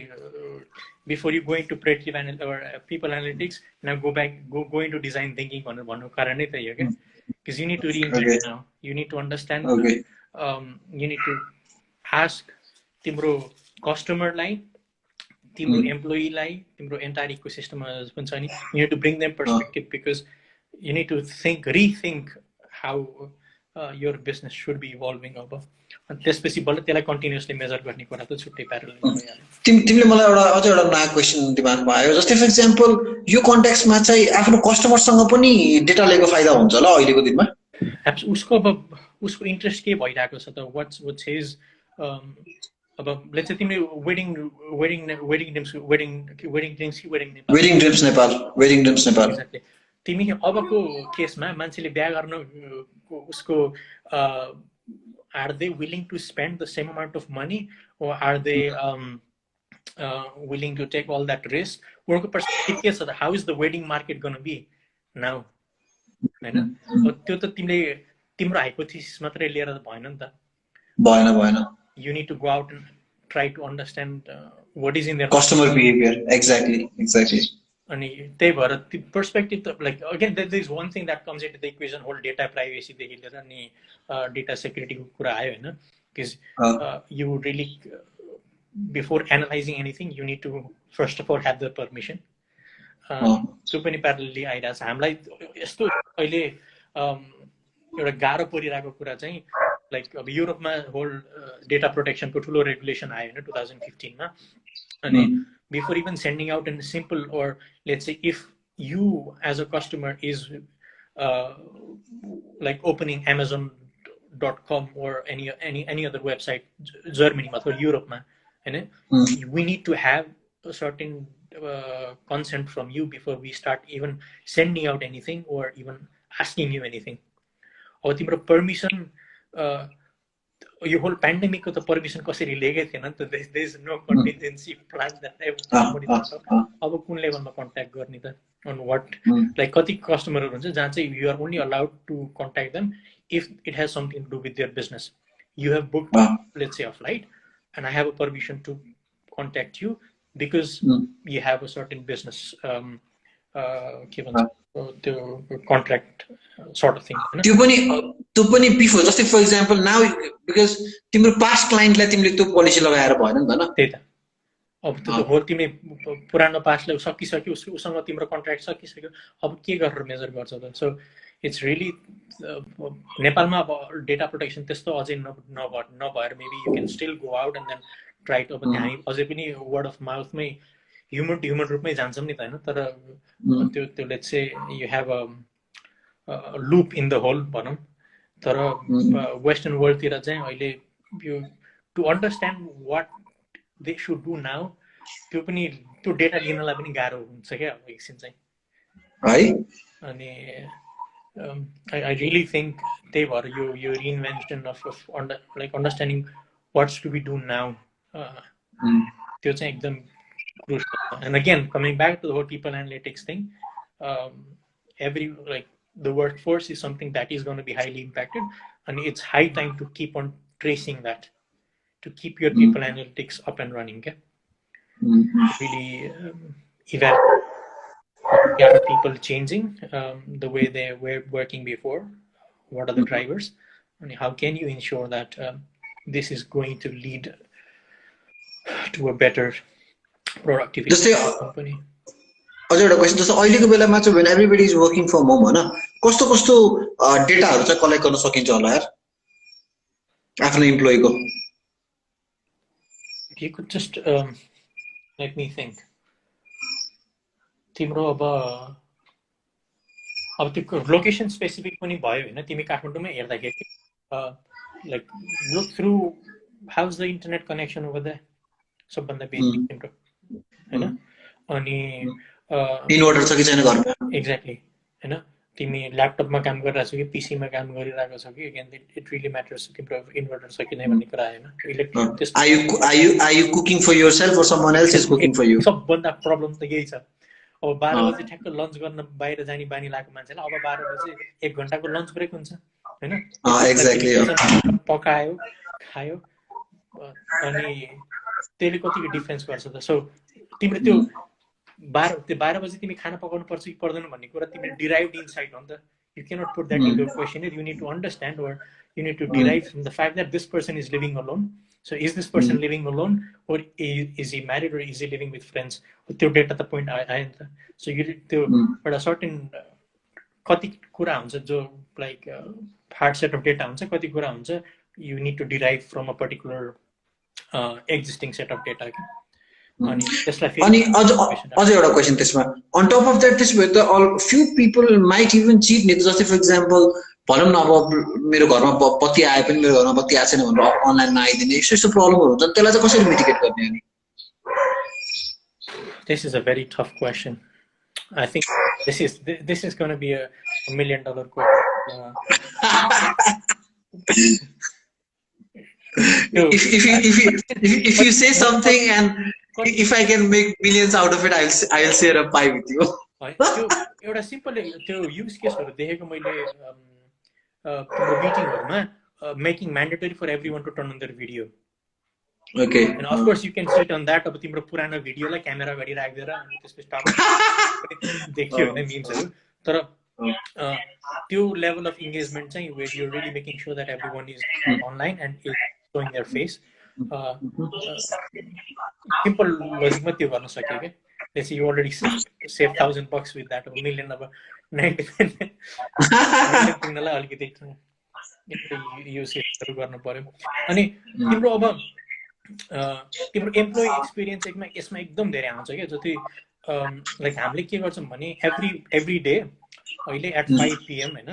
before you go into predictive or people analytics now go into design thinking भन्नु कारणै त्यही हो के because you need to reinvent it now. You need to understand you need to ask तिम्रो customer लाई तिम्रो employee लाई तिम्रो entire ecosystem पनि छ नि you need to bring them perspective because you need to rethink how your business should be evolving अब अनि त्यसपछि बल्ल त्यसलाई कन्टिन्युअसली मेजर गर्ने कुरा त छुट्टै प्यारलल भइहाल्यो तिमीले मलाई अझै एउटा नयाँ क्वेशन दिमागमा आयो जस्तै फर एक्जाम्पल यो कन्टेक्स्टमा चाहिँ आफ्नो कस्टमरसँग पनि डेटा लिएको फाइदा हुन्छ ल अहिलेको दिनमा उसको अब उसको इन्ट्रेस्ट के भइरहेको छ त व्हाट्स हिज अब लेट्स से तिमीले वेडिङ ड्रिम्स नेपाल तिमी अबको केसमा मान्छेले बिहा गर्न उसको are they willing to spend the same amount of money or are they willing to take all that risk उनको पर्सपेक्टिभ के छ त how is the wedding market going to be now हैन त्यो त तिमीले तिम्रो हाइपोथेसिस मात्रै लिएर भएन नि त भएन you need to go out and try to understand what is in their customer behavior exactly अनि त्यही भएर पर्सपेक्टिभ त like again there is one thing that comes into the equation whole data privacy देखि लिएर अनि data सेक्युरिटीको कुरा आयो हैन because you really before analysing anything you need to first of all have the permission त्यो पनि प्यारलली आइरहेको छ हामीलाई यस्तो अहिले एउटा गाह्रो परिरहेको कुरा चाहिँ लाइक अब युरोपमा होल डेटा प्रोटेक्सनको ठुलो रेगुलेसन आयो हैन 2015 मा अनि before even sending out a simple or let's say if you as a customer is like opening amazon.com or any other website Germany or Europe ma we need to have a certain consent from you before we start even sending out anything or even asking you anything or timro permission यो whole pandemic को त permission कसरी लिएकै थिएन नि त there is no contingency plan that अब कुन लेभलमा कन्ट्याक्ट गर्ने त अन व्हाट लाइक कति कस्टमरहरु हुन्छ जहाँ चाहिँ you are only allowed to contact them if it has something to do with their business you have booked let's say a flight and I have a permission to contact you because you have a certain business के भन्छ त्यो contract sort of thing त्यो पनि before जस्तै for example now because तिम्रो past क्लाइन्टलाई तिमीले त्यो policy लगाएर भएन नि त त्यही त अब त्यो हो तिमीले पुरानो पास्टलाई सकिसक्यो उसँग तिम्रो कन्ट्र्याक्ट सकिसक्यो अब के गरेर मेजर गर्छौ त सो इट्स रियली नेपालमा अब डेटा प्रोटेक्सन त्यस्तो अझै नभएर maybe you can still go out and then try to अब हामी अझै पनि वर्ड अफ माउथमै ह्युमन टु ह्युमन रूपमै जान्छौँ नि त हैन तर त्यो let's say you have a loop in the hole भनौँ तर वेस्टर्न वर्ल्डतिर चाहिँ अहिले यो to understand what they should do now त्यो पनि त्यो डेटा लिनलाई पनि गाह्रो हुन्छ क्या अब एकछिन चाहिँ है अनि आई रियली थिङ्क त्यही भएर यो reinvention of like understanding what's to be do now त्यो चाहिँ एकदम crucial. And again, coming back to the whole people analytics thing, the workforce is something that is going to be highly impacted, and it's high time to keep on tracing that, to keep your people analytics up and running. Okay? Really evaluate, are people changing the way they were working before? What are the drivers? And how can you ensure that this is going to lead to a better productivity company? अझै एउटा question जस्तो अहिलेको बेलामा चाहिँ when everybody is working from home हैन कस्तो कस्तो डेटाहरु चाहिँ कलेक्ट गर्न सकिन्छ होला यार आफ्नो एम्प्लोयीको You could just let me think. तिम्रो अब त्यो लोकेसन स्पेसिफिक पनि भयो हैन तिमी काठमाडौँमै हेर्दाखेरि like look through how's the internet connection over there, सबभन्दा बेसिक तिम्रो हैन अनि इन्भर्टर छ कि छैन घरमा एक्ज्याक्टली हैन तिमी ल्यापटपमा काम गरिरहेछौ कि पीसीमा काम गरिरहेको छौ कि अगेन इट रियली म्याटर्स तिम्रो इन्भर्टर छ कि नै भन्ने कुरा हैन electric are you cooking for yourself or someone else is cooking for you सबभन्दा प्रब्लम त यही छ अब 12 बजे ठ्याक्क लन्च गर्न बाहिर जाने बानी लागेको मान्छेलाई अब 12 बजे 1 घण्टाको लन्च ब्रेक हुन्छ हैन एक्ज्याक्टली पकायो खायो अनि त्यसले कतिको डिफरेन्स गर्छ त सो तिम्रो त्यो 12 बजे तिमी खाना पकाउनु पर्छ कि पर्दैन भन्ने कुरा तिमीले डिराइभड इनसाइट हो नि त you cannot put that into a questionnaire. You need to understand or you need to derive from the fact that this person is living alone. So is this person living alone or is he married or is he living with friends? त्यो data त point आयो नि त so you त्यो एउटा certain कति कुरा हुन्छ जो like hard set of data हुन्छ कति कुरा हुन्छ you need to derive from a particular existing set of data कि अनि अझै एउटा क्वेसन त्यसमा अन टप अफ द्याट त्यसो भए त few people might even chit नि जस्तै फर इक्जाम्पल भनौँ न अब मेरो घरमा बत्ती आए पनि मेरो घरमा बत्ती आएको छैन भनेर अनलाइनमा आइदिने यस्तो यस्तो प्रब्लमहरू हुन्छ त्यसलाई चाहिँ कसरी मिटिगेट गर्ने अनि This is a very tough question. I think this is going to be a $1 million question. If you say something and if I can make millions out of it, I'll share a pie with you. एउटा simple त्यो use केसहरु देखेको मैले मिटिङहरुमा making mandatory for everyone to turn on their video Okay. And of course you can sit on that अब तिम्रो पुरानो भिडियोलाई क्यामेरा गरी राख्दिएर अनि त्यसपछि टप देखियो हैन मिम्सहरु तर त्यो लेभल अफ एंगेजमेन्ट चाहिँ where you're really making sure that everyone is online and is showing their face simple logic मा त्यो गर्न सक्यो के let's say you already saved $1,000 with that $1 million अब 90 पुग्नलाई अलिकति युज गर्न पर्यो अनि तिम्रो अब तिम्रो एम्प्लोइ एक्सपिरियन्स यसमा एकदम धेरै आउँछ क्या जति लाइक हामीले के गर्छौँ भने एभ्री डे अहिले एट 5 PM हैन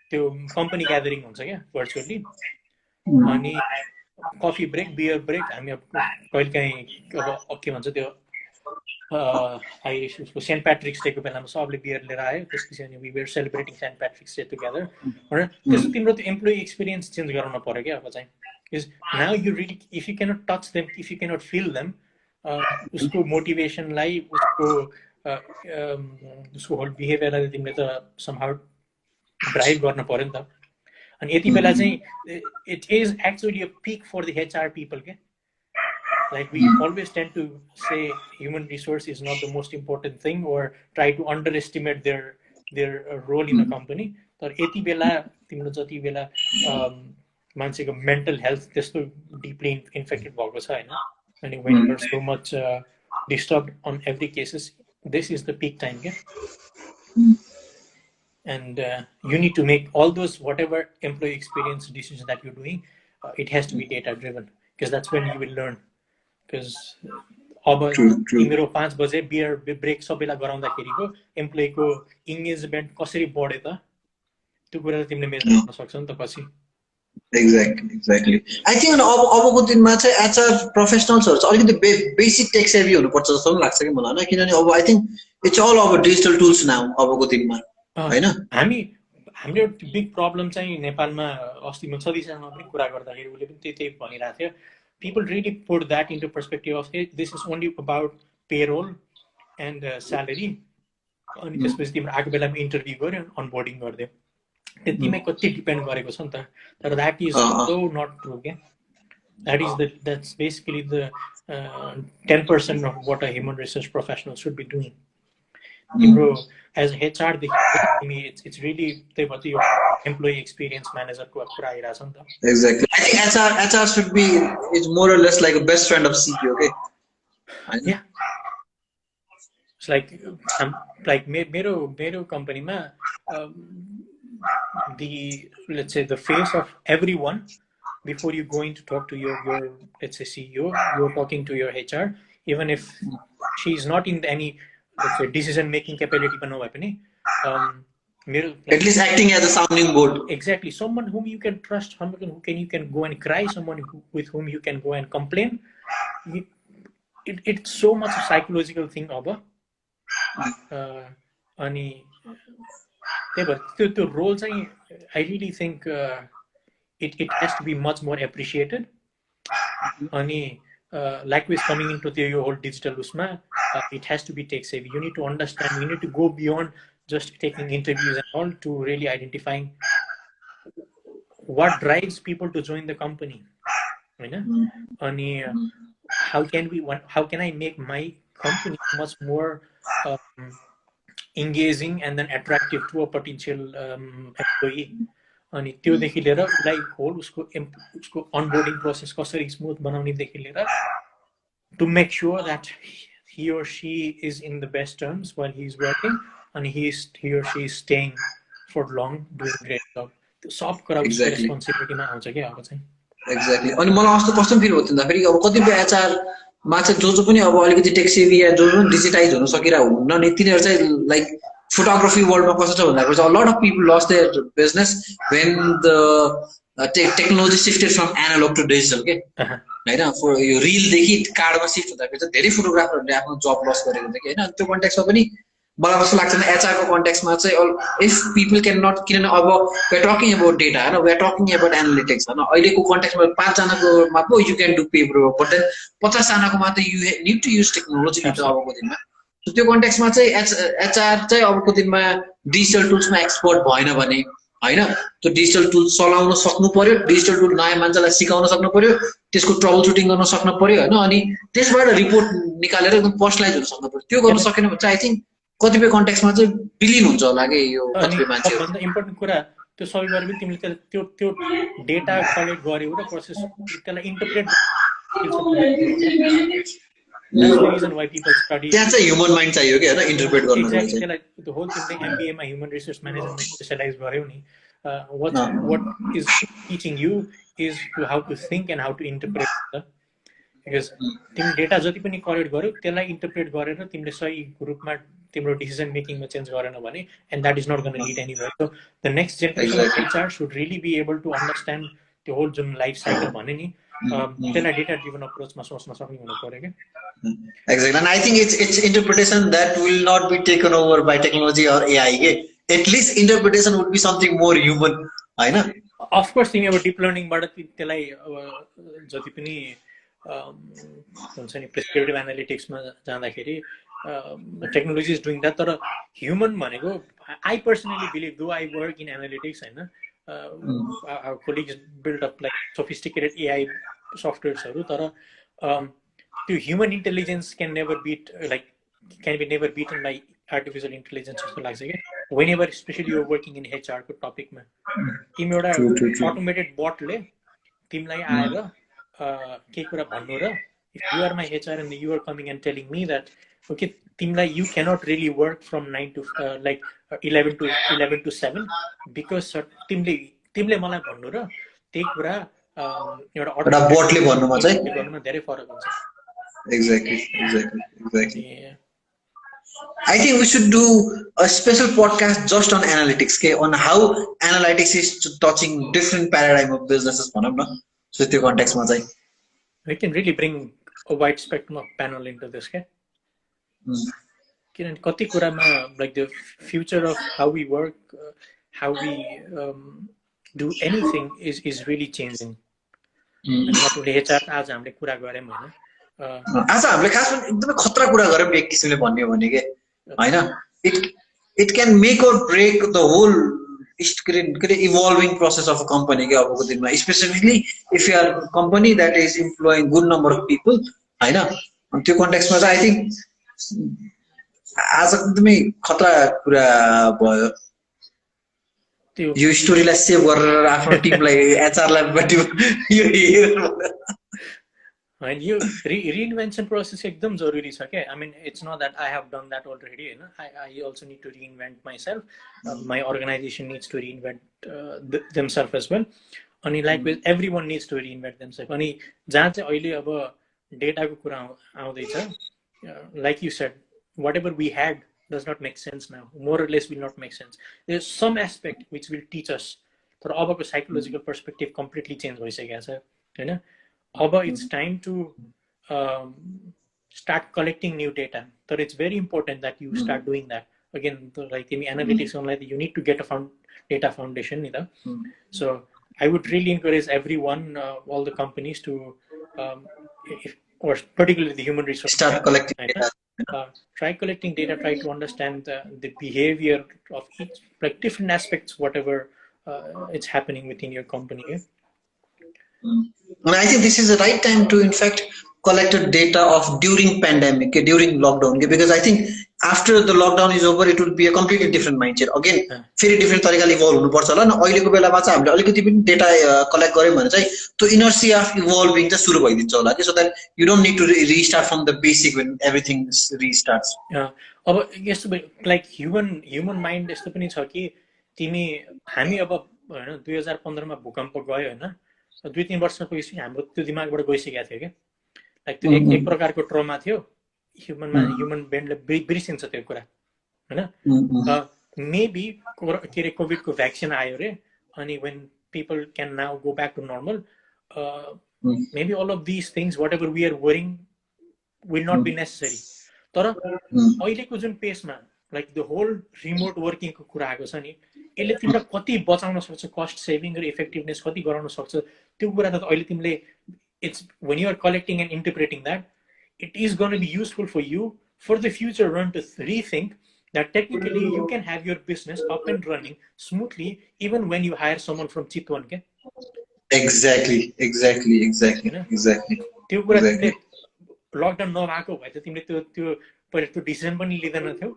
त्यो कम्पनी ग्यादरिङ हुन्छ क्या भर्चुअली अनि कफी ब्रेक बियर ब्रेक हामी कहिलेकाहीँ अब के भन्छ त्यो उसको सेन्ट प्याट्रिक्स डेको बेलामा सबले बियर लिएर आयो त्यसपछि अनि we were celebrating Saint Patrick's Day together होइन त्यसो तिम्रो त्यो एम्प्लोइ एक्सपिरियन्स चेन्ज गराउन पर्यो क्या अब चाहिँ is now you really if you cannot touch them if you cannot feel them usko motivation lai usko whole behavior lai timle ta somehow drive garna paryo ni ta ani yati bela chai it is actually a peak for the HR people ke like we always tend to say human resource is not the most important thing or try to underestimate their role in a company तर यति बेला तिम्रो जति बेला मान्छेको mental health त्यस्तो deeply infected भएको छ हैन अनि when you're so much disturbed on every cases this is the peak time yeah? And you need to make all those whatever employee experience decisions that you're doing it has to be data driven because that's when you will learn because अब तिम्रो 5 बजे beer brake सबैलाई गराउँदाखेरिको एम्प्लोयीको engagement कसरी बढ्यो त त्यो कुरा तिमीले मेजर गर्न सक्छौ नि त पछि Exactly. I think अबको दिनमा चाहिँ एचआर प्रोफेसनल्सहरु चाहिँ अलिकति बेसिक टेक सेभी हुनुपर्छ जस्तो पनि लाग्छ कि मलाई हैन किनभने अब I think it's all over digital tools now अबको दिनमा हैन हाम्रो बिग प्रब्लम चाहिँ नेपालमा अस्ति म सदीसँग पनि कुरा गर्दाखेरि उले पनि त्यही भनिरहेको थियो people really put that into perspective of, hey, this is only about payroll and salary. अनि त्यसपछि तिम्रो आएको बेलामा इन्टरभ्यू गर्यो अनबोर्डिङ गरिदियो त्यतिमै कति डिपेन्ड गरेको छ नि त तर that is so not true क्या that's basically the 10% of what a human resource professional should be doing. As HR, it's really your employee experience manager ko kura airachha ni ta. Exactly. I think HR should be is more or less like a best friend of CEO. Okay. Yeah. It's like mero company ma let's say the face of everyone. Before you go in to talk to your let's say CEO, you're talking to your HR, even if she's not in any let's say decision making capability but no weapon. At least acting as a sounding board. Exactly, someone whom you can trust, someone you can go and cry, someone with whom you can go and complain. It's so much a psychological thing aba ani the role I really think it has to be much more appreciated. Ani likewise coming into your whole digital usma, it has to be tech savvy. You need to understand, you need to go beyond just taking interviews and all to really identifying what drives people to join the company. Ani how can I make my company much more engaging and then attractive to a potential employee. अनि त्योदेखि लिएर उसलाई whole उसको onboarding process कसरी smooth बनाउनेदेखि लिएर to make sure that he or she is in the best terms while he is working and he or she is staying for long doing great job. त्यो सब कुरा उसको रेस्पोन्सिबिलिटीमा आउँछ के अब चाहिँ एक्ज्याक्टली अनि मलाई कस्तो कस्तो फिल हुन्छ त फेरि अब कतिपय एचआर मा चाहिँ जो पनि अब अलिकति टेक सेभी या जो पनि डिजिटाइज हुन सकिरा हुन्न नि तिनीहरु चाहिँ like photography world ma kaso cha bhanda a lot of people lost their business when the technology shifted from analog to digital ke हैन for यो reel देखि card ma shift हुँदा चाहिँ धेरै फोटोग्राफरहरुले आफ्नो जब लस गरेको हुन्छ के हैन त्यो कन्टेक्स्टमा पनि मलाई कस्तो लाग्छ नि एचआर को कन्टेक्स्टमा चाहिँ if people cannot किनभने अब we are talking about data हैन we are talking about analytics हैन अहिलेको कन्टेक्स्टमा 5 जनाको मात्र you can do paper but then 50 जनाको मात्र you need to use technology हुन्छ अबको दिनमा त्यो कन्टेक्स्टमा चाहिँ एचआर चाहिँ अबको दिनमा डिजिटल टुल्समा एक्सपर्ट भएन भने हैन त्यो डिजिटल टुल चलाउन सक्नु पर्यो डिजिटल टुल नयाँ मान्छेलाई सिकाउन सक्नु पर्यो त्यसको ट्रबल सुटिङ गर्न सक्नु पर्यो हैन अनि त्यसबाट रिपोर्ट निकालेर एकदम पर्सनलाइज हुन सक्नु पर्यो त्यो गर्न सकेन भने चाहिँ आई थिंक कतिपय कन्टेक्स्टमा चाहिँ बिलिन हुन्छ होला के यो कतिपय मान्छेहरु भन्दा इम्पोर्टेन्ट कुरा त्यो सबै गरेर पनि तिमीले त्यो डेटा कलेक्ट गर्यौ र प्रोसेस त्यसलाई interpret That's the reason why people study. That's a human mind चाहियो के हैन इन्टरप्रेट गर्न Exactly, like the whole thing like MBA मा human resource management specialize गर्यौ नि what is teaching you is to how to think and how to interpret because तिमी data जति पनि collect गर्यौ त्यसलाई इन्टरप्रेट गरेर तिमीले सही रूपमा तिम्रो डिसिजन मेकिङमा चेन्ज गरेन भने and that is not going to lead anywhere. So the next generation of HR should really be able to understand the whole जुन लाइफ साइकल भने नि त्यसलाई डेटा ड्रिभन अप्रोचमा सोच्न सक्ने हुनु पर्यो के Exactly, and I think it's interpretation that will not be taken over by technology or AI. At least interpretation would be something more human, right? Of course, तिमी अब डिप लर्निङबाट त्यसलाई जति पनि हुन्छ नि प्रेस्क्रिप्टिभ एनालिटिक्समा जाँदाखेरि टेक्नोलोजी इज डुइङ द्याट तर human भनेको आई पर्सनली बिलिभ दो आई वर्क इन एनालिटिक्स हैन our colleagues build up like sophisticated AI softwares तर the human intelligence can never be beaten by artificial intelligence जस्तो लाग्छ के whenever especially you're working in HR को topic मा तिमी एउटा automated bot ले तिमीलाई आएर के कुरा भन्नु र if you are my HR and you are coming and telling me that okay तिमीलाई you cannot really work from 9 to 11 to 7 because तिमीले मलाई भन्नु र त्यही कुरा एउटा बोटले भन्नुमा चाहिँ गर्नुमा धेरै फरक हुन्छ Exactly. Yeah. I think we should do a special podcast just on analytics, on how analytics is touching different paradigm of businesses. So, in the context, we can really bring a wide spectrum of panel into this. Like the future of how we work, how we do anything is really changing. HR आज हामीले कुरा गऱ्यौँ हैन आज हामीले खासमा एकदमै खतरा कुरा गऱ्यौँ एक किसिमले भन्ने हो भने के हैन it can make or break the whole evolving process of a company के अबको दिनमा specifically if you are company that is employing good number of people हैन अनि त्यो कन्टेक्स्टमा चाहिँ आई थिङ्क आज एकदमै खतरा कुरा भयो यो स्टोरीलाई सेभ गरेर आफ्नो टिमलाई एचआरलाई and you reinvention process एकदम जरुरी छ के I mean it's not that I have done that already हैन I also need to reinvent myself my organization needs to reinvent themselves as well अनि likewise everyone needs to reinvent themselves अनि जहाँ चाहिँ अहिले अब डेटाको कुरा आउँदैछ like you said whatever we had does not make sense now more or less will not make sense there's some aspect which will teach us तर अबको psychological perspective completely change भइसकेको छ हैन अब it's time to start collecting new data but it's very important that you start doing that again like in analytics like you need to get a data foundation so I would really encourage everyone all the companies to or particularly the human resource start collecting data try collecting data try to understand the behavior of each like different aspects whatever it's happening within your company And I think this is the right time to, in fact, collect data of during pandemic, during lockdown, because I think after the lockdown is over, it will be a completely different mindset. Again, very different तरिकाले evolve हुनुपर्छ होला न अहिलेको बेलामा चाहिँ हामीले अलिकति पनि डेटा कलेक्ट गर्यौं भने चाहिँ त्यो inertia of evolving चाहिँ सुरु भइदिन्छ होला के so that you don't need to restart from the basic when everything restarts. अब यस्तो like human mind यस्तो पनि छ कि तिमी हामी अब हैन 2015 मा भूकम्प गयो हैन 2-3 वर्षपछि हाम्रो त्यो दिमागबाट गइसकेको थियो के लाइक त्यो एक प्रकारको ट्रमा थियो ह्युमन ब्रेनले बिर्सिन्छ त्यो कुरा हैन मेबी के रे कोभिड को भ्याक्सिन आयो रे अनि when people can now go back to normal maybe all of this things whatever we are worrying will not be necessary तर अहिलेको जुन पेसमा लाइक द होल रिमोट वर्किङको कुरा आएको छ नि यसले तिमीलाई कति बचाउन सक्छ कस्ट सेभिङ र इफेक्टिभनेस कति गराउन सक्छ त्यो कुरा त अहिले तिमीले it's when you are collecting and interpreting that it is gonna be useful for you for the future run to rethink that technically you can have your business up and running smoothly even when you hire someone from Chitwan ke exactly त्यो कुरा तिमीले lockdown नभएको भए त तिमीले त्यो पहिले त्यो डिसिजन पनि लिदैन थियौ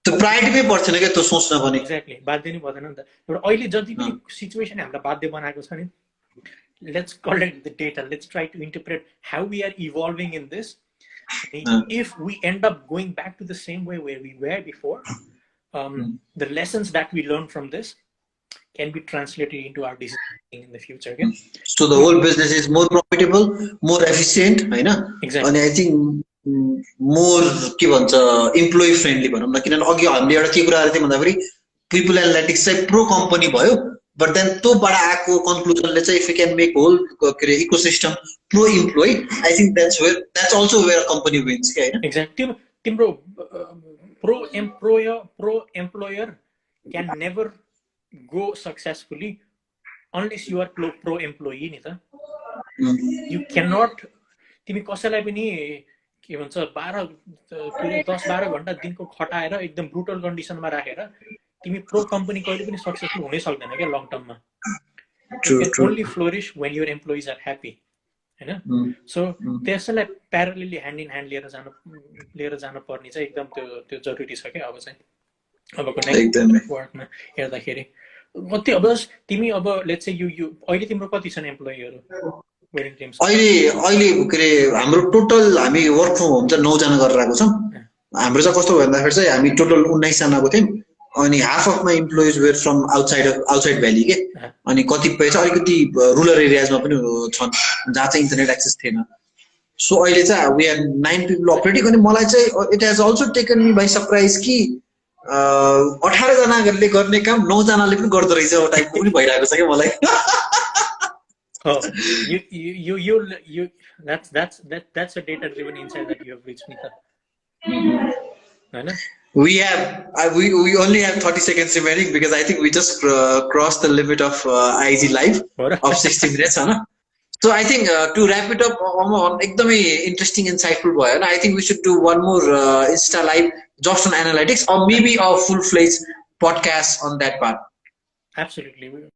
त्यो प्रायोरिटी पनि पर्दैन के त्यो सोच्न पनि एक्ज्याक्टली बाध्य नै पर्दैन नि त एउटा अहिले जति पनि सिचुएसन हामीलाई बाध्य बनाएको छ नि let's collect the data let's try to interpret how we are evolving in this if we end up going back to the same way where we were before the lessons that we learned from this can be translated into our decision in the future again so the whole business is more profitable more efficient हैन exactly and I think more के भन्छ employee friendly भनौं न किनभने अघि हामीले एउटा के कुरा गरे भन्दाखेरि पिपल एनालिटिक्स चाहिँ प्रो कम्पनी भयो बट देन त्योबाट आएको कन्क्लुजनले चाहिँ if you can make whole के रे ecosystem pro employee I think that's also where a company wins के हैन एक्ज्याक्टली तिम्रो pro employer can never go successfully unless you are pro employee नि त you cannot तिमी कसैलाई पनि के भन्छ 10-12 घण्टा दिनको खटाएर एकदम ब्रुटल कन्डिसनमा राखेर तिमी प्रो कम्पनी कहिले पनि सक्सेसफुल हुनै सक्दैन के लङ टर्ममा you only flourish when your employees are happy हैन सो त्यसलाई प्यारलली ह्यान्ड इन ह्यान्ड लिएर जानु पर्ने चाहिँ एकदम त्यो जरुरी छ के अब चाहिँ अबको नेक्स्ट वर्कमा हेर्दाखेरि कति अब तिमी अब लेट्स से यु अहिले तिम्रो कति छन् एम्प्लोइहरू अहिले के रे हाम्रो टोटल हामी वर्क फ्रम होम चाहिँ 9 जना गरेर आएको छौं हाम्रो चाहिँ कस्तो भन्दाखेरि चाहिँ हामी टोटल 19 जनाको थियौं अनि half of my employees were from outside valley के अनि कतिपय चाहिँ अलिकति रुरल एरियाजमा पनि छन् जहाँ चाहिँ इन्टरनेट एक्सेस थिएन सो अहिले चाहिँ वी आर 9 पिपल अपरेटिङ अनि मलाई चाहिँ it has also taken me by surprise कि 18 जनाले गर्ने काम 9 जनाले पनि गर्दो रहेछ टाइपको पनि भइरहेको छ के मलाई that's a data driven insight that you have reached me हैन we only have 30 seconds remaining because I think we just crossed the limit of IG live of 60 minutes, huh? So I think to wrap it up, Aman, एकदमै interesting, insightful भयो, and I think we should do one more Insta live just on analytics, or maybe a full-fledged podcast on that part. Absolutely.